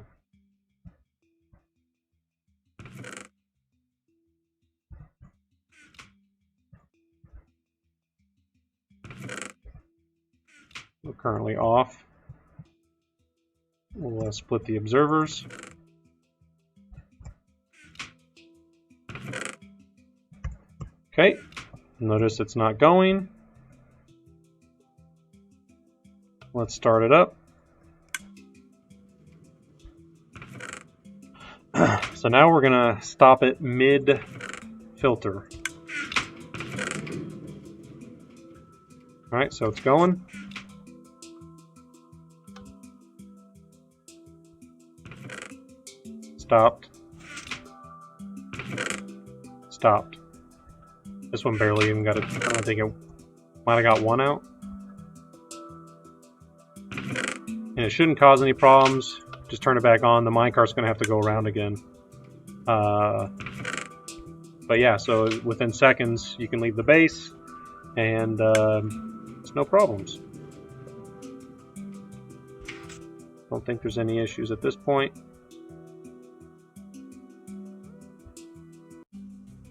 currently off, we'll split the observers. Okay, notice it's not going. Let's start it up. So now we're gonna stop it mid filter. All right, so it's going. Stopped. Stopped. This one barely even got it. I don't think it might have got one out. And it shouldn't cause any problems. Just turn it back on. The minecart's going to have to go around again. But yeah, so within seconds, you can leave the base, and it's no problems. Don't think there's any issues at this point.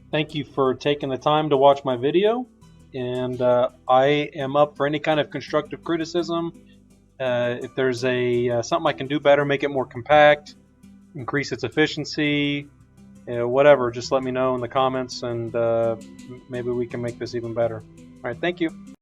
Thank you for taking the time to watch my video, and I am up for any kind of constructive criticism. If there's something I can do better, make it more compact, increase its efficiency, whatever, just let me know in the comments, and maybe we can make this even better. All right, thank you.